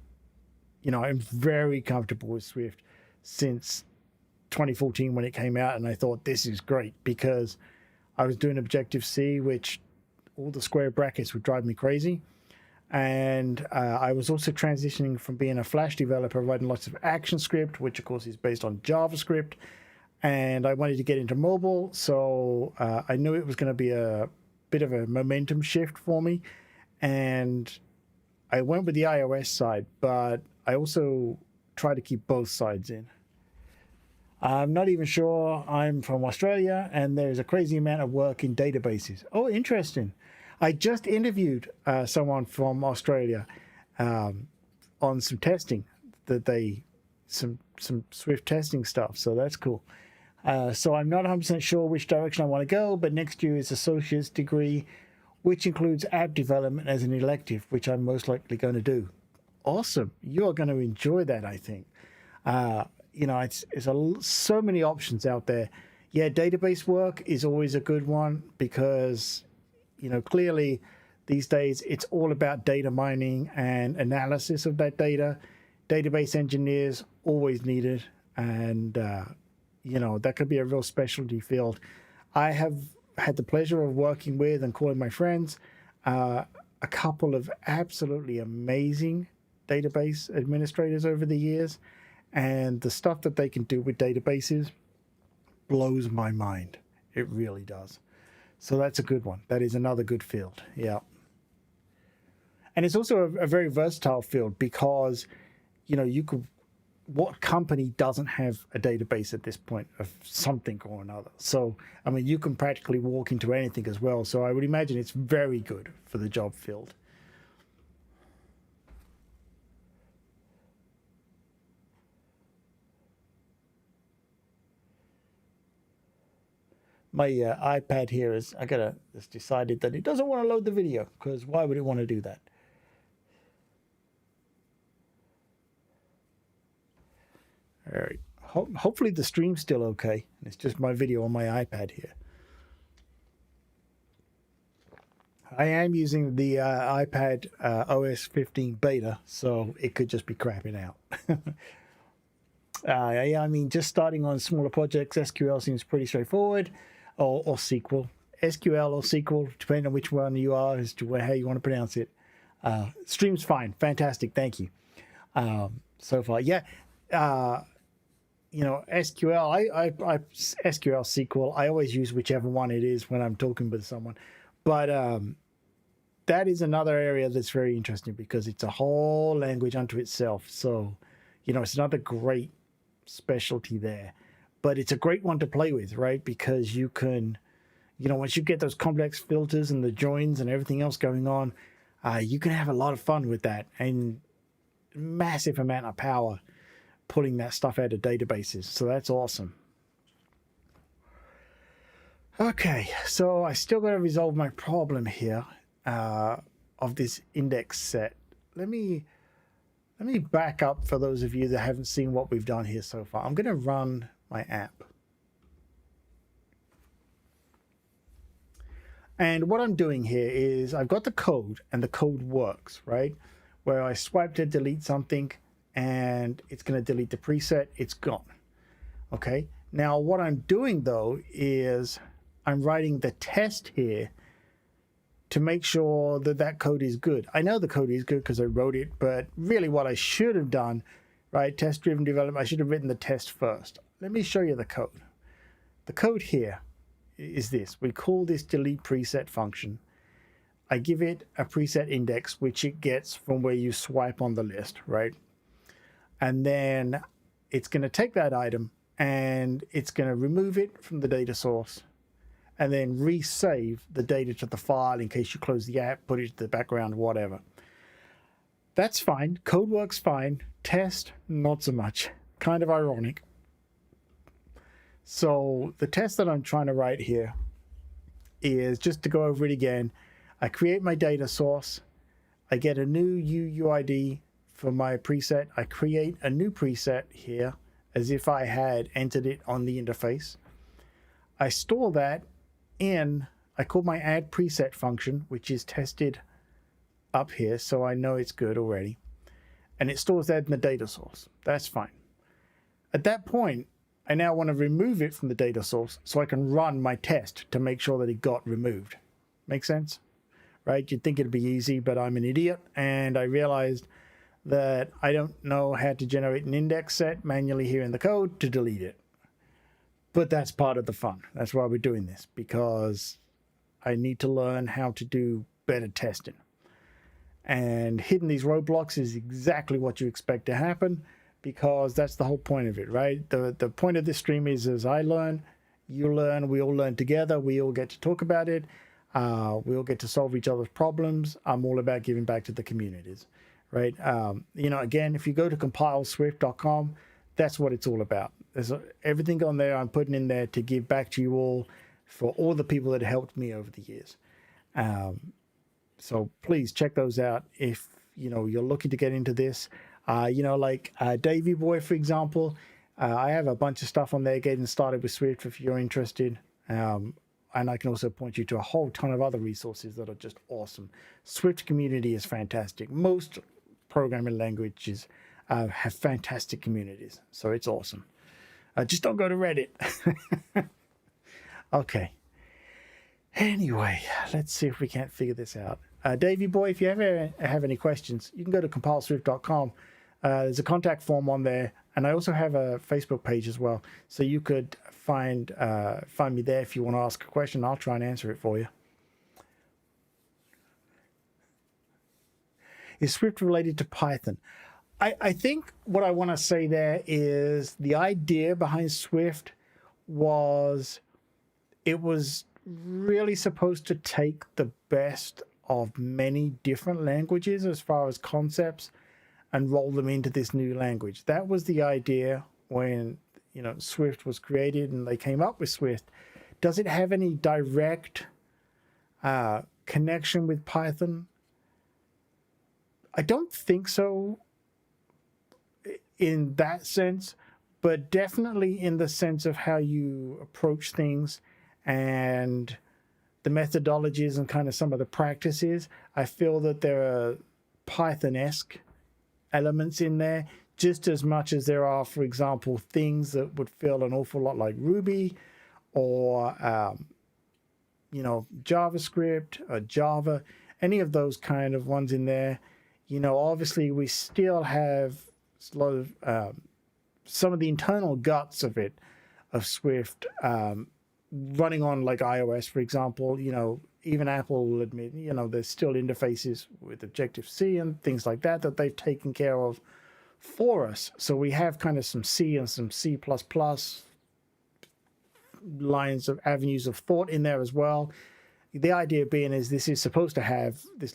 S1: you know, I'm very comfortable with Swift since 2014 when it came out, and I thought this is great because I was doing Objective C, which all the square brackets would drive me crazy. And I was also transitioning from being a Flash developer, writing lots of ActionScript, which of course is based on JavaScript. And I wanted to get into mobile, so I knew it was going to be a bit of a momentum shift for me. And I went with the iOS side, but I also try to keep both sides in. I'm not even sure. I'm from Australia, and there's a crazy amount of work in databases. Oh, interesting. I just interviewed someone from Australia on some testing some Swift testing stuff. So that's cool. So I'm not 100% sure which direction I want to go, but next year is associate's degree, which includes app development as an elective, which I'm most likely going to do. Awesome. You're going to enjoy that, I think. So many options out there. Yeah, database work is always a good one because, clearly these days it's all about data mining and analysis of that data. Database engineers always needed, and, that could be a real specialty field. I have had the pleasure of working with and calling my friends a couple of absolutely amazing database administrators over the years, and the stuff that they can do with databases blows my mind. It really does. So that's a good one. That is another good field. Yeah. And it's also a very versatile field because, what company doesn't have a database at this point of something or another? So, you can practically walk into anything as well. So I would imagine it's very good for the job field. My iPad here it's decided that it doesn't want to load the video, because why would it want to do that? All right. Hopefully the stream's still okay. It's just my video on my iPad here. I am using the iPad OS 15 beta, so it could just be crapping out. Just starting on smaller projects, SQL seems pretty straightforward, or SQL. SQL or SQL, depending on which one you are, as to how you want to pronounce it. Stream's fine. Fantastic. Thank you. So far. Yeah. SQL, I SQL, SQL, I always use whichever one it is when I'm talking with someone. But that is another area that's very interesting because it's a whole language unto itself. So, it's another great specialty there. But it's a great one to play with, right? Because you can, once you get those complex filters and the joins and everything else going on, you can have a lot of fun with that, and massive amount of power pulling that stuff out of databases. So that's awesome. Okay, so I still got to resolve my problem here of this index set. Let me back up for those of you that haven't seen what we've done here so far. I'm going to run my app. And what I'm doing here is I've got the code, and the code works, right? Where I swipe to delete something, and it's going to delete the preset. It's gone. Okay. Now what I'm doing though is I'm writing the test here to make sure that that code is good. I know the code is good because I wrote it, but really what I should have done, right? Test-driven development, I should have written the test first. Let me show you the code. The code here is this. We call this delete preset function. I give it a preset index, which it gets from where you swipe on the list, right? And then it's going to take that item and it's going to remove it from the data source and then resave the data to the file in case you close the app, put it to the background, whatever. That's fine. Code works fine. Test, not so much. Kind of ironic. So the test that I'm trying to write here is, just to go over it again, I create my data source. I get a new UUID for my preset. I create a new preset here as if I had entered it on the interface. I store that in, I call my add preset function, which is tested up here, so I know it's good already. And it stores that in the data source. That's fine. At that point, I now want to remove it from the data source so I can run my test to make sure that it got removed. Make sense? right? You'd think it'd be easy, but I'm an idiot. And I realized that I don't know how to generate an index set manually here in the code to delete it. But that's part of the fun. That's why we're doing this, because I need to learn how to do better testing. And hitting these roadblocks is exactly what you expect to happen, because that's the whole point of it, right? The point of this stream is, as I learn, you learn, we all learn together, we all get to talk about it, we all get to solve each other's problems. I'm all about giving back to the communities, right? Again, if you go to compileswift.com, that's what it's all about. There's everything on there I'm putting in there to give back to you all for all the people that helped me over the years. So please check those out if you're looking to get into this. Davey Boy, for example, I have a bunch of stuff on there getting started with Swift if you're interested. And I can also point you to a whole ton of other resources that are just awesome. Swift community is fantastic. Most programming languages have fantastic communities, so it's awesome. Just don't go to Reddit. Okay. Anyway, let's see if we can't figure this out. Davey Boy, if you ever have any questions, you can go to compileswift.com. There's a contact form on there, and I also have a Facebook page as well. So you could find me there if you want to ask a question. I'll try and answer it for you. Is Swift related to Python? I think what I want to say there is the idea behind Swift was it was really supposed to take the best of many different languages as far as concepts and roll them into this new language. That was the idea when Swift was created and they came up with Swift. Does it have any direct connection with Python? I don't think so in that sense, but definitely in the sense of how you approach things and the methodologies and kind of some of the practices. I feel that there are Python-esque elements in there just as much as there are, for example, things that would feel an awful lot like Ruby or JavaScript or Java, any of those kind of ones in there. Obviously we still have a lot of some of the internal guts of Swift running on like iOS, for example. Even Apple will admit, there's still interfaces with Objective-C and things like that they've taken care of for us. So we have kind of some C and some C++ lines of avenues of thought in there as well. The idea being is this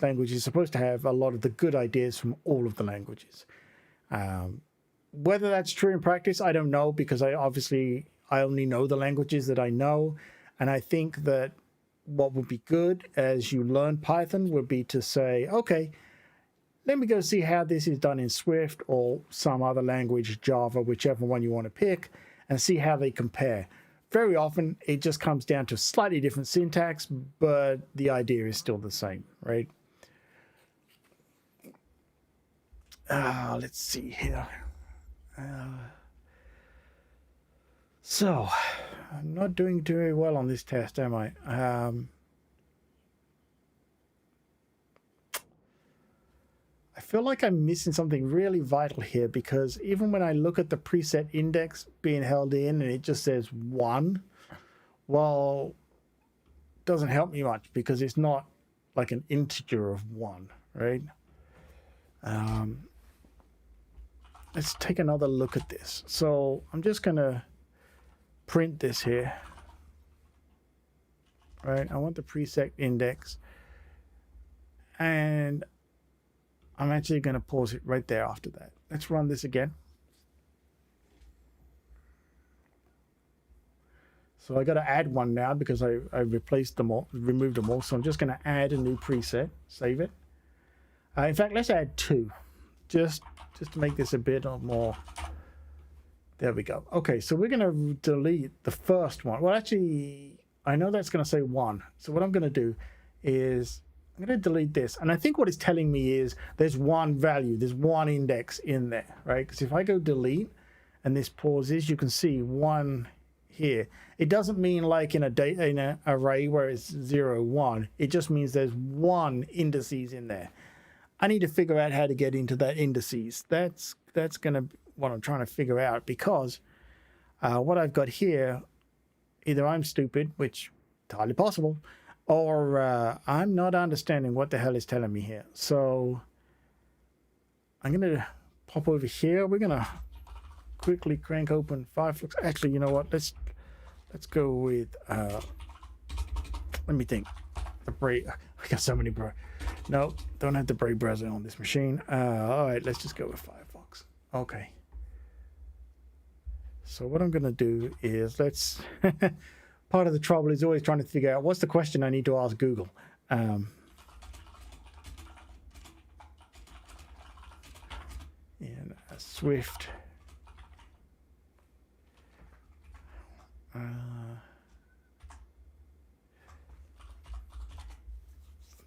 S1: language is supposed to have a lot of the good ideas from all of the languages. Whether that's true in practice, I don't know, because I only know the languages that I know. And I think that what would be good as you learn Python would be to say, okay, let me go see how this is done in Swift or some other language, Java, whichever one you want to pick, and see how they compare. Very often, it just comes down to slightly different syntax, but the idea is still the same, right? Let's see here. So, I'm not doing very well on this test, am I? I feel like I'm missing something really vital here, because even when I look at the preset index being held in and it just says 1, well, it doesn't help me much because it's not like an integer of 1, right? Let's take another look at this. So I'm just going to print this here, right? I want the preset index, and I'm actually going to pause it right there after that. Let's run this again. So I got to add one now because I replaced them all, removed them all. So I'm just going to add a new preset, save it. In fact, let's add 2, just to make this a bit more. There we go. Okay, so we're going to delete the first one. Well, actually, I know that's going to say 1. So what I'm going to do is I'm going to delete this. And I think what it's telling me is there's one value, there's one index in there, right? Because if I go delete and this pauses, you can see 1 here. It doesn't mean like in an array where it's 0, 1. It just means there's one indices in there. I need to figure out how to get into that indices. That's gonna what I'm trying to figure out, because what I've got here, either I'm stupid, which entirely possible, or I'm not understanding what the hell is telling me here. So I'm gonna pop over here. We're gonna quickly crank open Firefox. Actually, you know what? Let's go with let me think. The Brave. I got so many no, don't have the Brave browser on this machine. All right, let's just go with Firefox. Okay. So what I'm gonna do is let's. Part of the trouble is always trying to figure out what's the question I need to ask Google. And Swift.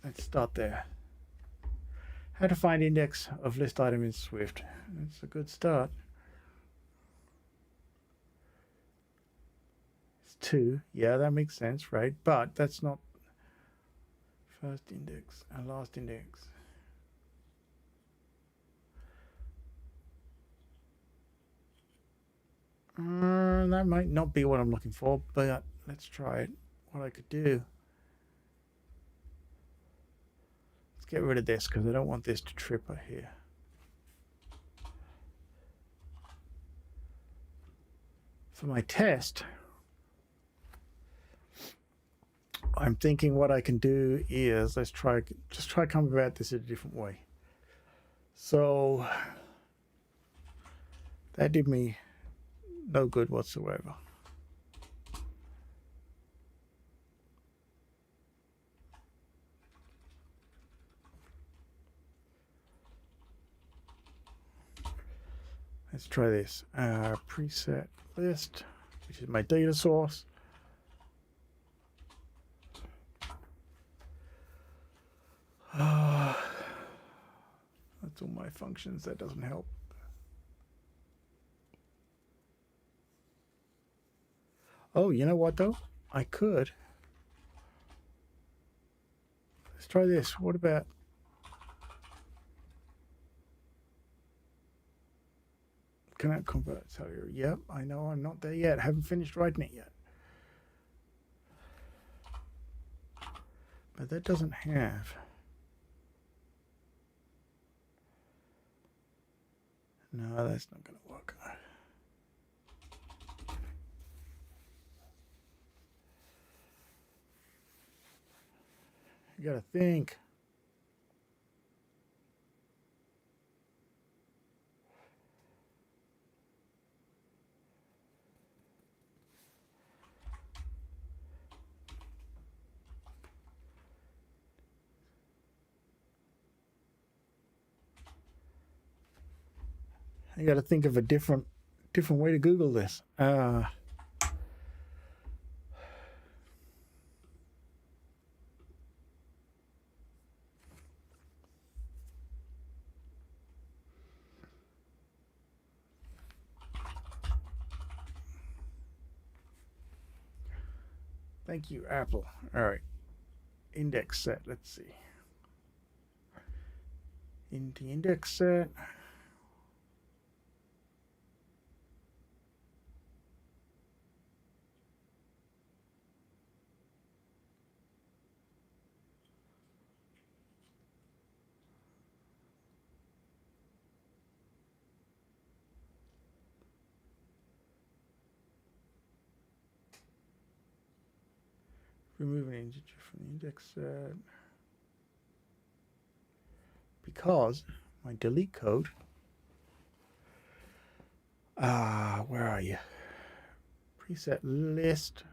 S1: Let's start there. How to find index of list item in Swift. That's a good start. It's 2. Yeah, that makes sense, right? But that's not first index and last index. That might not be what I'm looking for, but let's try it. What I could do. Let's get rid of this because I don't want this to trip her here. For my test, I'm thinking what I can do is let's try come about this in a different way. So that did me no good whatsoever. Let's try this. Preset list, which is my data source. That's all my functions. That doesn't help. Oh, you know what though? I could. Let's try this. What about cannot convert cellular? Yep, I know I'm not there yet. I haven't finished writing it yet. But that doesn't have. No, that's not going to work. You gotta think. I gotta think of a different way to Google this. Thank you, Apple. All right. Index set. Let's see. Into index set. Remove an integer from the index set. Because my delete code. Where are you? Preset list,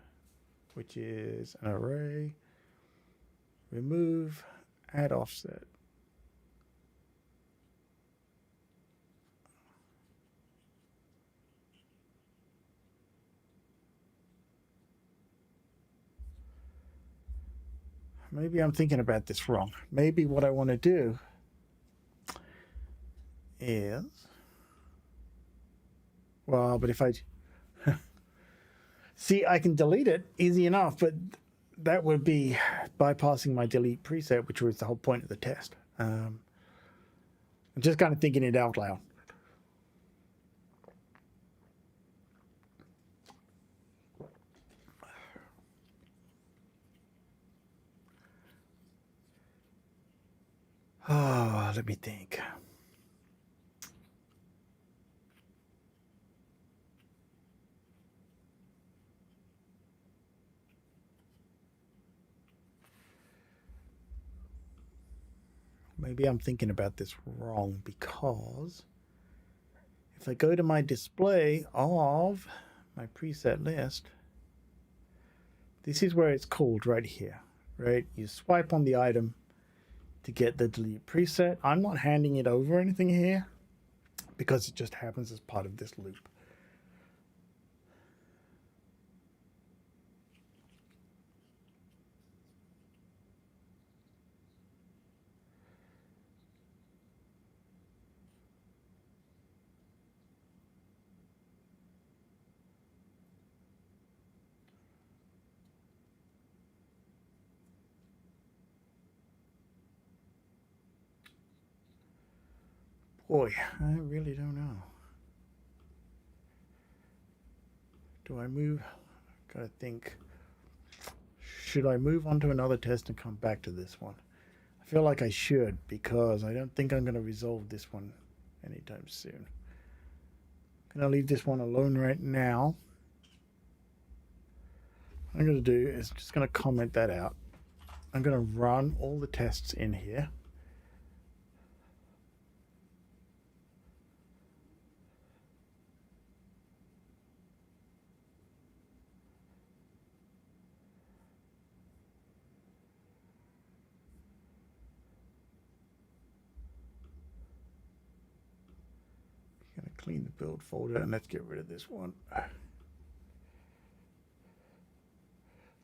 S1: which is an array. Remove, add offset. Maybe I'm thinking about this wrong. Maybe what I want to do is, well, but if I, See, I can delete it easy enough, but that would be bypassing my delete preset, which was the whole point of the test. I'm just kind of thinking it out loud. Oh, let me think. Maybe I'm thinking about this wrong, because if I go to my display of my preset list, this is where it's called right here, right? You swipe on the item to get the delete preset. I'm not handing it over or anything here because it just happens as part of this loop. Boy, I really don't know. Do I move? Gotta think. Should I move on to another test and come back to this one? I feel like I should, because I don't think I'm going to resolve this one anytime soon. I'm going to leave this one alone right now. What I'm going to do is just going to comment that out. I'm going to run all the tests in here. Going to clean the build folder, and let's get rid of this one.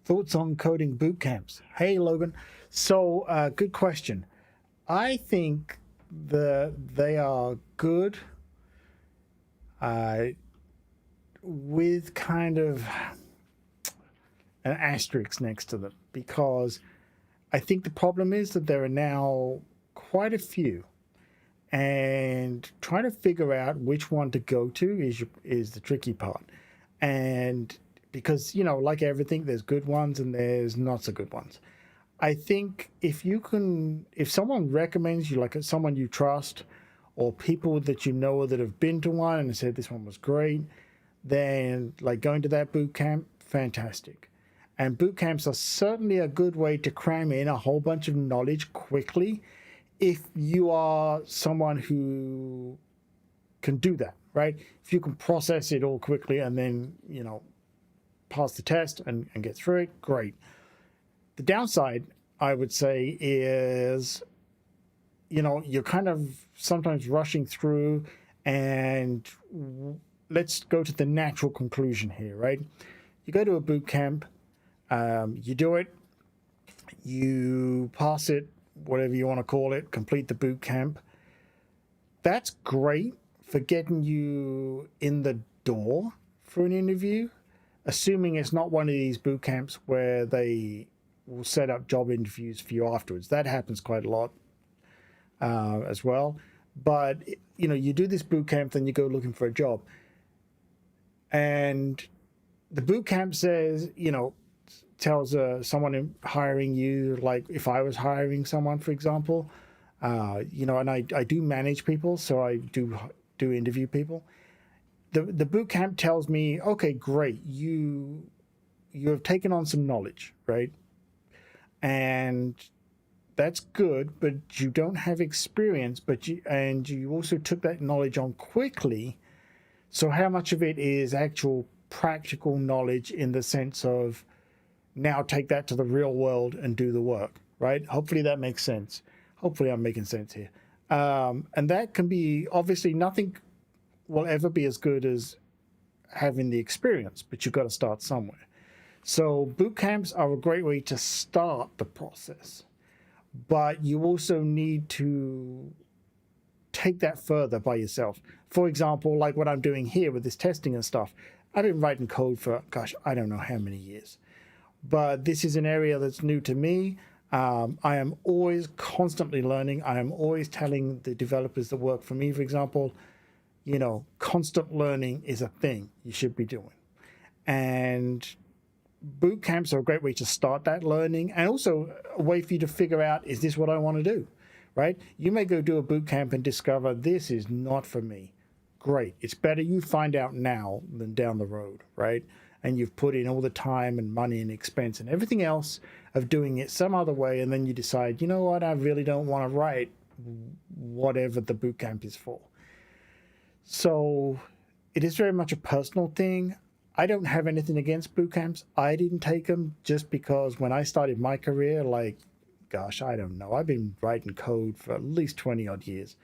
S1: Thoughts on coding boot camps? Hey, Logan. So, good question. I think they are good, with kind of an asterisk next to them, because I think the problem is that there are now quite a few, and trying to figure out which one to go to is the tricky part. And because, you know, like everything, there's good ones and there's not so good ones. I think if someone recommends you, like someone you trust, or people that you know that have been to one and said this one was great, then like going to that boot camp, fantastic. And boot camps are certainly a good way to cram in a whole bunch of knowledge quickly, if you are someone who can do that, right? If you can process it all quickly and then, you know, pass the test and get through it, great. The downside, I would say, is, you know, you're kind of sometimes rushing through, and let's go to the natural conclusion here, right? You go to a boot camp, you do it, you pass it, whatever you want to call it, complete the boot camp. That's great for getting you in the door for an interview, assuming it's not one of these boot camps where they will set up job interviews for you afterwards. That happens quite a lot as well. But, you know, you do this boot camp, then you go looking for a job. And the boot camp says, you know, tells someone hiring you, like if I was hiring someone, for example, you know, and I do manage people, so I do interview people. The boot camp tells me, okay, great, you have taken on some knowledge, right? And that's good, but you don't have experience, but you also took that knowledge on quickly. So how much of it is actual practical knowledge in the sense of, now take that to the real world and do the work, right? Hopefully that makes sense. Hopefully I'm making sense here. And that can be, obviously nothing will ever be as good as having the experience, but you've got to start somewhere. So boot camps are a great way to start the process, but you also need to take that further by yourself. For example, like what I'm doing here with this testing and stuff, I've been writing code for, gosh, I don't know how many years. But this is an area that's new to me. I am always constantly learning. I am always telling the developers that work for me, for example, constant learning is a thing you should be doing. And boot camps are a great way to start that learning, and also a way for you to figure out, is this what I want to do, right? You may go do a boot camp and discover this is not for me. Great. It's better you find out now than down the road, right? And you've put in all the time and money and expense and everything else of doing it some other way, and then you decide, you know what, I really don't want to write whatever the boot camp is for. So it is very much a personal thing. I don't have anything against boot camps. I didn't take them just because when I started my career, gosh, I don't know. I've been writing code for at least 20 odd years.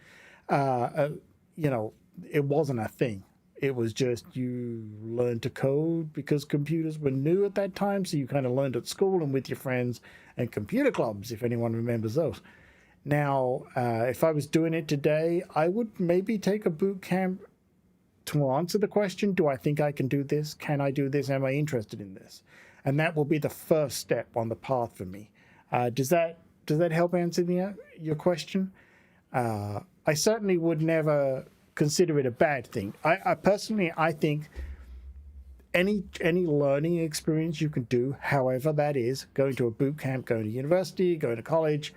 S1: It wasn't a thing. It was just you learned to code because computers were new at that time. So you kind of learned at school and with your friends and computer clubs, if anyone remembers those. Now, if I was doing it today, I would maybe take a boot camp to answer the question, do I think I can do this? Can I do this? Am I interested in this? And that will be the first step on the path for me. Does that help answer your question? I certainly would never consider it a bad thing. I personally think any learning experience you can do, however that is, going to a boot camp, going to university, going to college,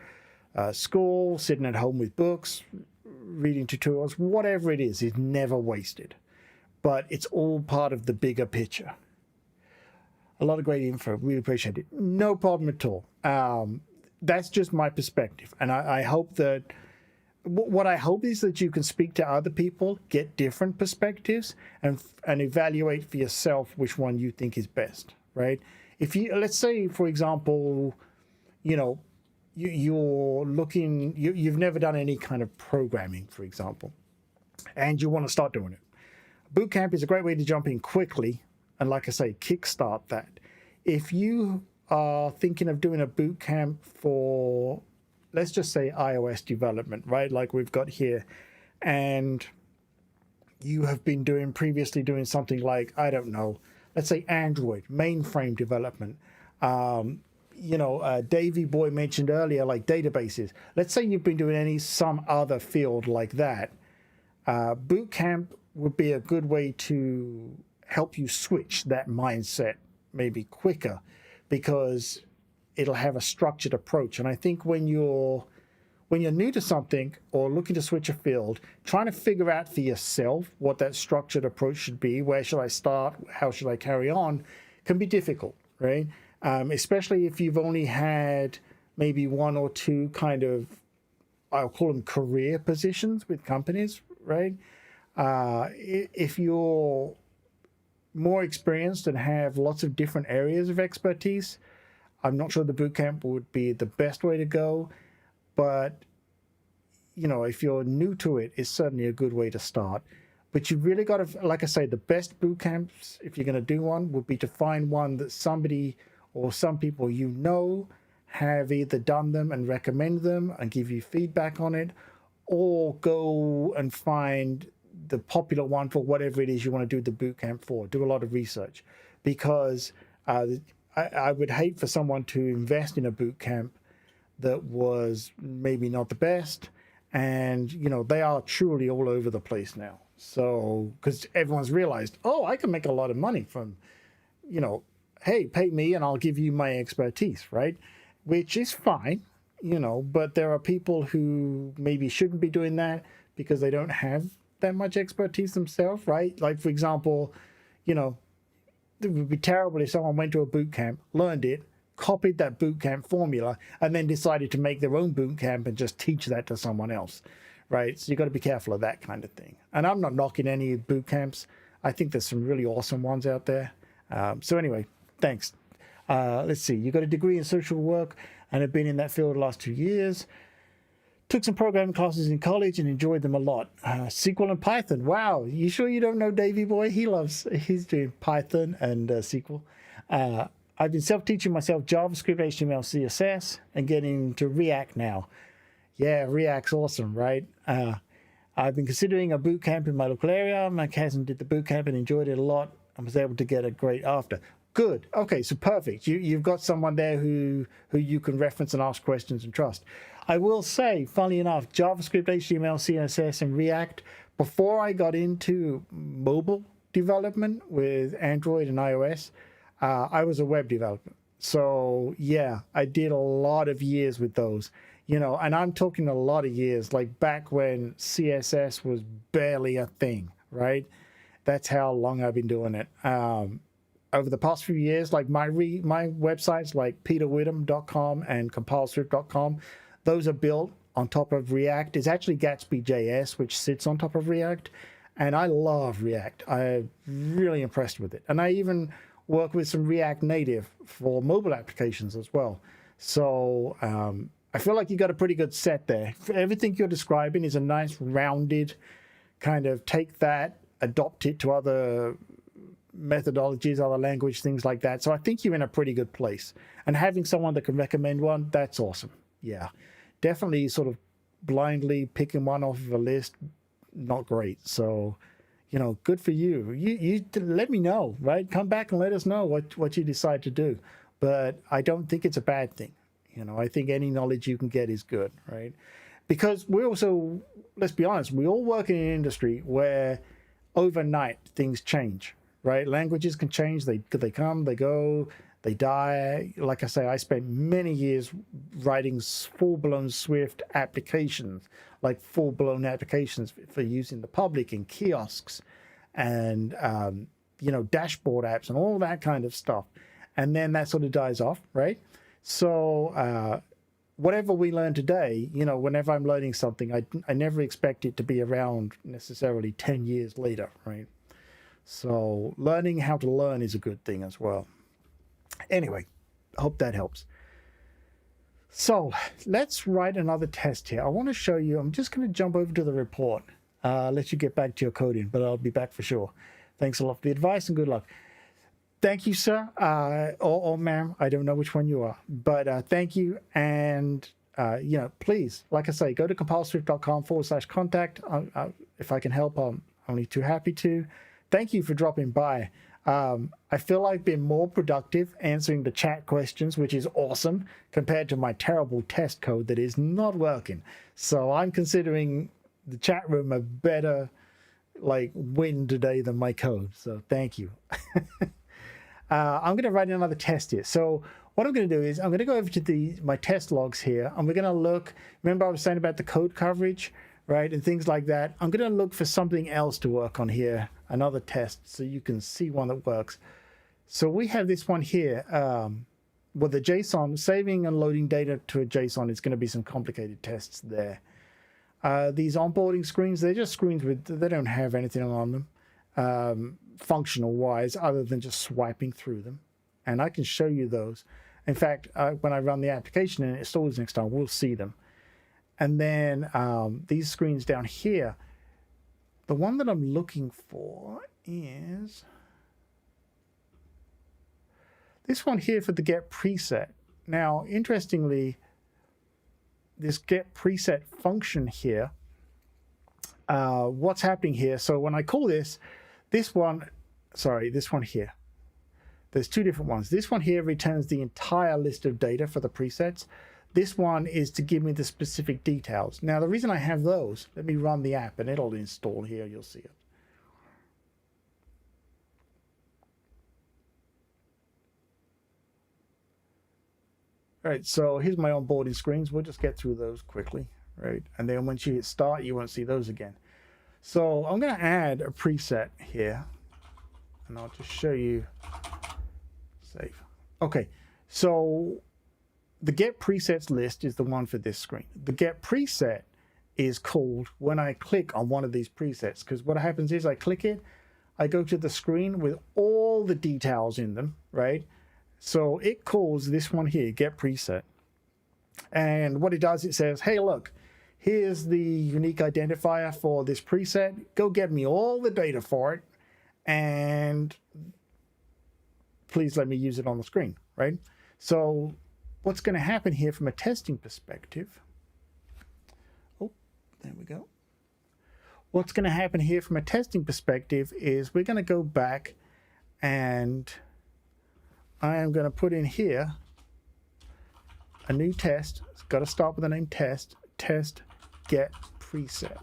S1: school, sitting at home with books, reading tutorials, whatever it is never wasted. But it's all part of the bigger picture. A lot of great info. Really appreciate it. No problem at all. That's just my perspective. And I hope that what I hope is that you can speak to other people, get different perspectives, and evaluate for yourself which one you think is best, right? If you, let's say, for example, you're looking, you've never done any kind of programming, for example, and you want to start doing it. Boot camp is a great way to jump in quickly and, like I say, kickstart that. If you are thinking of doing a boot camp for, let's just say, iOS development, right, like we've got here, and you have been previously doing something like, I don't know, let's say Android, mainframe development, Davey Boy mentioned earlier, like databases. Let's say you've been doing some other field like that. Boot camp would be a good way to help you switch that mindset maybe quicker, because it'll have a structured approach. And I think when you're new to something or looking to switch a field, trying to figure out for yourself what that structured approach should be, where should I start, how should I carry on, can be difficult, right? Especially if you've only had maybe one or two kind of, I'll call them career positions with companies, right? If you're more experienced and have lots of different areas of expertise, I'm not sure the bootcamp would be the best way to go. But, if you're new to it, it's certainly a good way to start. But you've really got to, like I say, the best boot camps, if you're going to do one, would be to find one that somebody or some people have either done them and recommend them and give you feedback on it, or go and find the popular one for whatever it is you want to do the boot camp for. Do a lot of research, because I would hate for someone to invest in a boot camp that was maybe not the best. And, they are truly all over the place now. So, because everyone's realized, I can make a lot of money from, hey, pay me and I'll give you my expertise, right? Which is fine, but there are people who maybe shouldn't be doing that because they don't have that much expertise themselves, right? Like, for example, it would be terrible if someone went to a boot camp, learned it, copied that boot camp formula, and then decided to make their own boot camp and just teach that to someone else, right? So you've got to be careful of that kind of thing. And I'm not knocking any boot camps. I think there's some really awesome ones out there. So anyway, thanks. Let's see. You got a degree in social work and have been in that field the last 2 years. Took some programming classes in college and enjoyed them a lot. SQL and Python. Wow. You sure you don't know Davey Boy? He's doing Python and SQL. I've been self-teaching myself JavaScript, HTML, CSS, and getting to React now. Yeah, React's awesome, right? I've been considering a boot camp in my local area. My cousin did the boot camp and enjoyed it a lot. I was able to get a grade after. Good. Okay, so perfect. You've got someone there who you can reference and ask questions and trust. I will say, funnily enough, JavaScript, HTML, CSS, and React, before I got into mobile development with Android and iOS, I was a web developer. So yeah, I did a lot of years with those, and I'm talking a lot of years, like back when CSS was barely a thing, right? That's how long I've been doing it. Over the past few years, like my websites like peterwitham.com and compileswift.com, those are built on top of React. It's actually Gatsby.js, which sits on top of React. And I love React. I'm really impressed with it. And I even work with some React Native for mobile applications as well. So I feel like you got a pretty good set there. Everything you're describing is a nice rounded kind of take that, adopt it to other methodologies, other language, things like that. So I think you're in a pretty good place. And having someone that can recommend one, that's awesome. Yeah, definitely sort of blindly picking one off of a list, not great. So, good for you. You let me know, right? Come back and let us know what you decide to do. But I don't think it's a bad thing. I think any knowledge you can get is good, right? Because we also, let's be honest, we all work in an industry where overnight things change, right? Languages can change. They come, they go, they die. Like I say, I spent many years writing full-blown Swift applications, like full-blown applications for use in the public in kiosks and, dashboard apps and all that kind of stuff. And then that sort of dies off, right? So whatever we learn today, whenever I'm learning something, I never expect it to be around necessarily 10 years later, right? So learning how to learn is a good thing as well. Anyway, I hope that helps. So let's write another test here. I want to show you, I'm just going to jump over to the report, let you get back to your coding, but I'll be back for sure. Thanks a lot for the advice and good luck. Thank you, sir, or ma'am. I don't know which one you are, but thank you. And, please, like I say, go to compileswift.com/contact. If I can help, I'm only too happy to. Thank you for dropping by. I feel I've been more productive answering the chat questions, which is awesome, compared to my terrible test code that is not working. So I'm considering the chat room a better, win today than my code. So thank you. I'm going to write another test here. So what I'm going to do is I'm going to go over to my test logs here, and we're going to look. Remember I was saying about the code coverage, right, and things like that. I'm going to look for something else to work on here, another test, so you can see one that works. So we have this one here. With the JSON, saving and loading data to a JSON is going to be some complicated tests there. These onboarding screens, they're just screens they don't have anything on them. Functional wise, other than just swiping through them, and I can show you those. In fact, when I run the application and it installs next time, we'll see them. And then these screens down here, the one that I'm looking for is this one here for the get preset. Now, interestingly, this get preset function here, what's happening here? So when I call this one here, there's two different ones. This one here returns the entire list of data for the presets. This one is to give me the specific details. Now, the reason I have those, let me run the app and it'll install here. You'll see it. All right, so here's my onboarding screens. We'll just get through those quickly, right? And then once you hit start, you won't see those again. So I'm going to add a preset here, and I'll just show you. Save. Okay, so the get presets list is the one for this screen. The get preset is called when I click on one of these presets, because what happens is I click it, I go to the screen with all the details in them, right? So it calls this one here, get preset. And what it does, it says, hey, look, here's the unique identifier for this preset. Go get me all the data for it, and please let me use it on the screen, right? So what's going to happen here from a testing perspective? Oh, there we go. What's going to happen here from a testing perspective is we're going to go back and I am going to put in here a new test. It's got to start with the name test get preset.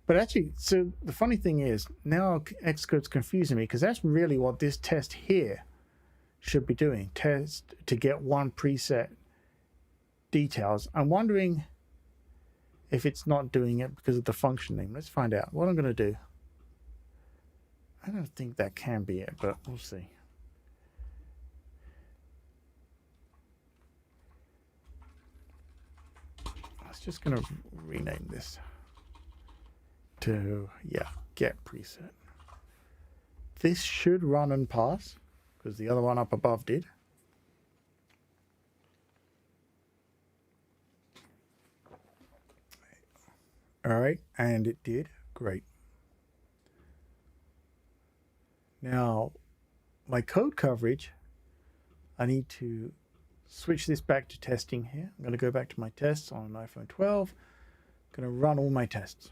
S1: But actually, so the funny thing is, now Xcode's confusing me, because that's really what this test here should be doing. Test to get one preset details. I'm wondering if it's not doing it because of the function name. Let's find out. What I'm going to do. I don't think that can be it, but we'll see. I was just going to rename this to, get preset. This should run and pass because the other one up above did. All right, and it did. Great. Now, my code coverage, I need to switch this back to testing here. I'm going to go back to my tests on an iPhone 12. I'm going to run all my tests.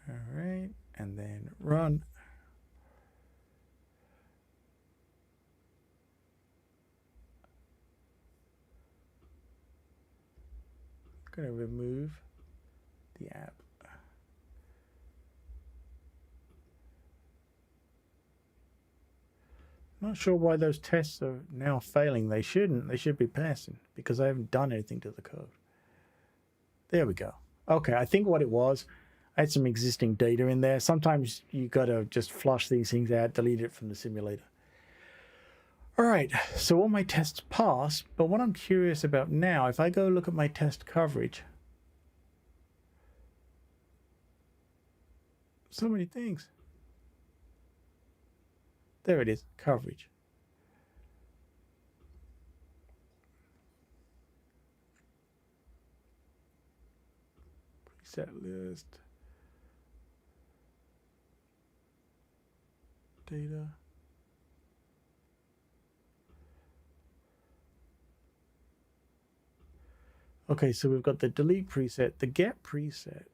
S1: All right, and then run. I'm going to remove the app. Not sure why those tests are now failing. They shouldn't. They should be passing because I haven't done anything to the code. There we go. Okay, I think what it was, I had some existing data in there. Sometimes you got to just flush these things out, delete it from the simulator. All right, so all my tests pass, but what I'm curious about now, if I go look at my test coverage, so many things. There it is, coverage. Preset list. Data. Okay, so we've got the delete preset, the get preset.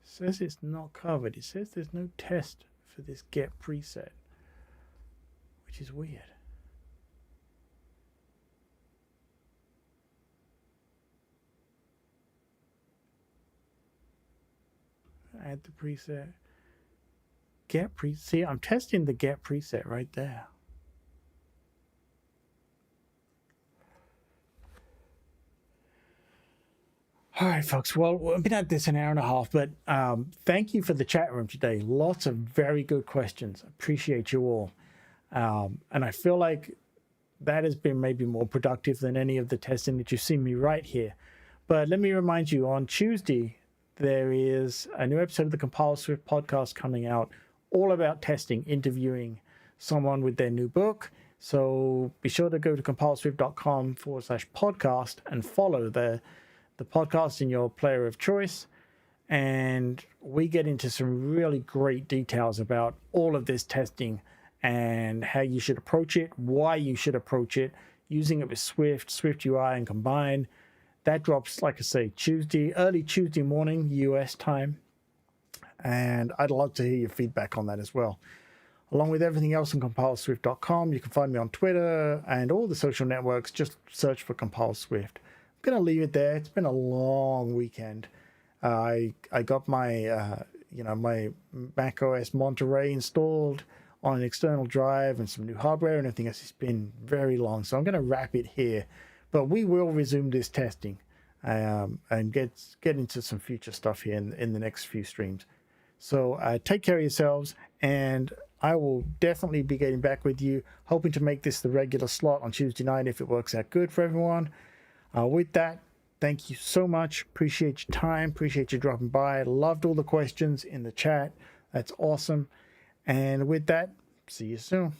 S1: Says it's not covered. It says there's no test for this get preset, which is weird. Add the preset. Get preset. See, I'm testing the get preset right there. All right, folks. Well, we've been at this an hour and a half, but thank you for the chat room today. Lots of very good questions. Appreciate you all. And I feel like that has been maybe more productive than any of the testing that you've seen me write here. But let me remind you, on Tuesday, there is a new episode of the Compile Swift podcast coming out, all about testing, interviewing someone with their new book. So be sure to go to compileswift.com/podcast and follow the podcast in your player of choice. And we get into some really great details about all of this testing and how you should approach it, why you should approach it, using it with Swift, Swift UI, and Combine. That drops, like I say, early Tuesday morning, US time. And I'd love to hear your feedback on that as well. Along with everything else on compileswift.com, you can find me on Twitter and all the social networks. Just search for Compile Swift. I'm going to leave it there. It's been a long weekend. I got my my Mac OS Monterey installed on an external drive and some new hardware and everything else. It's been very long, so I'm going to wrap it here. But we will resume this testing and get into some future stuff here in the next few streams. So take care of yourselves, and I will definitely be getting back with you, hoping to make this the regular slot on Tuesday night if it works out good for everyone. With that, thank you so much. Appreciate your time. Appreciate you dropping by. Loved all the questions in the chat. That's awesome. And with that, see you soon.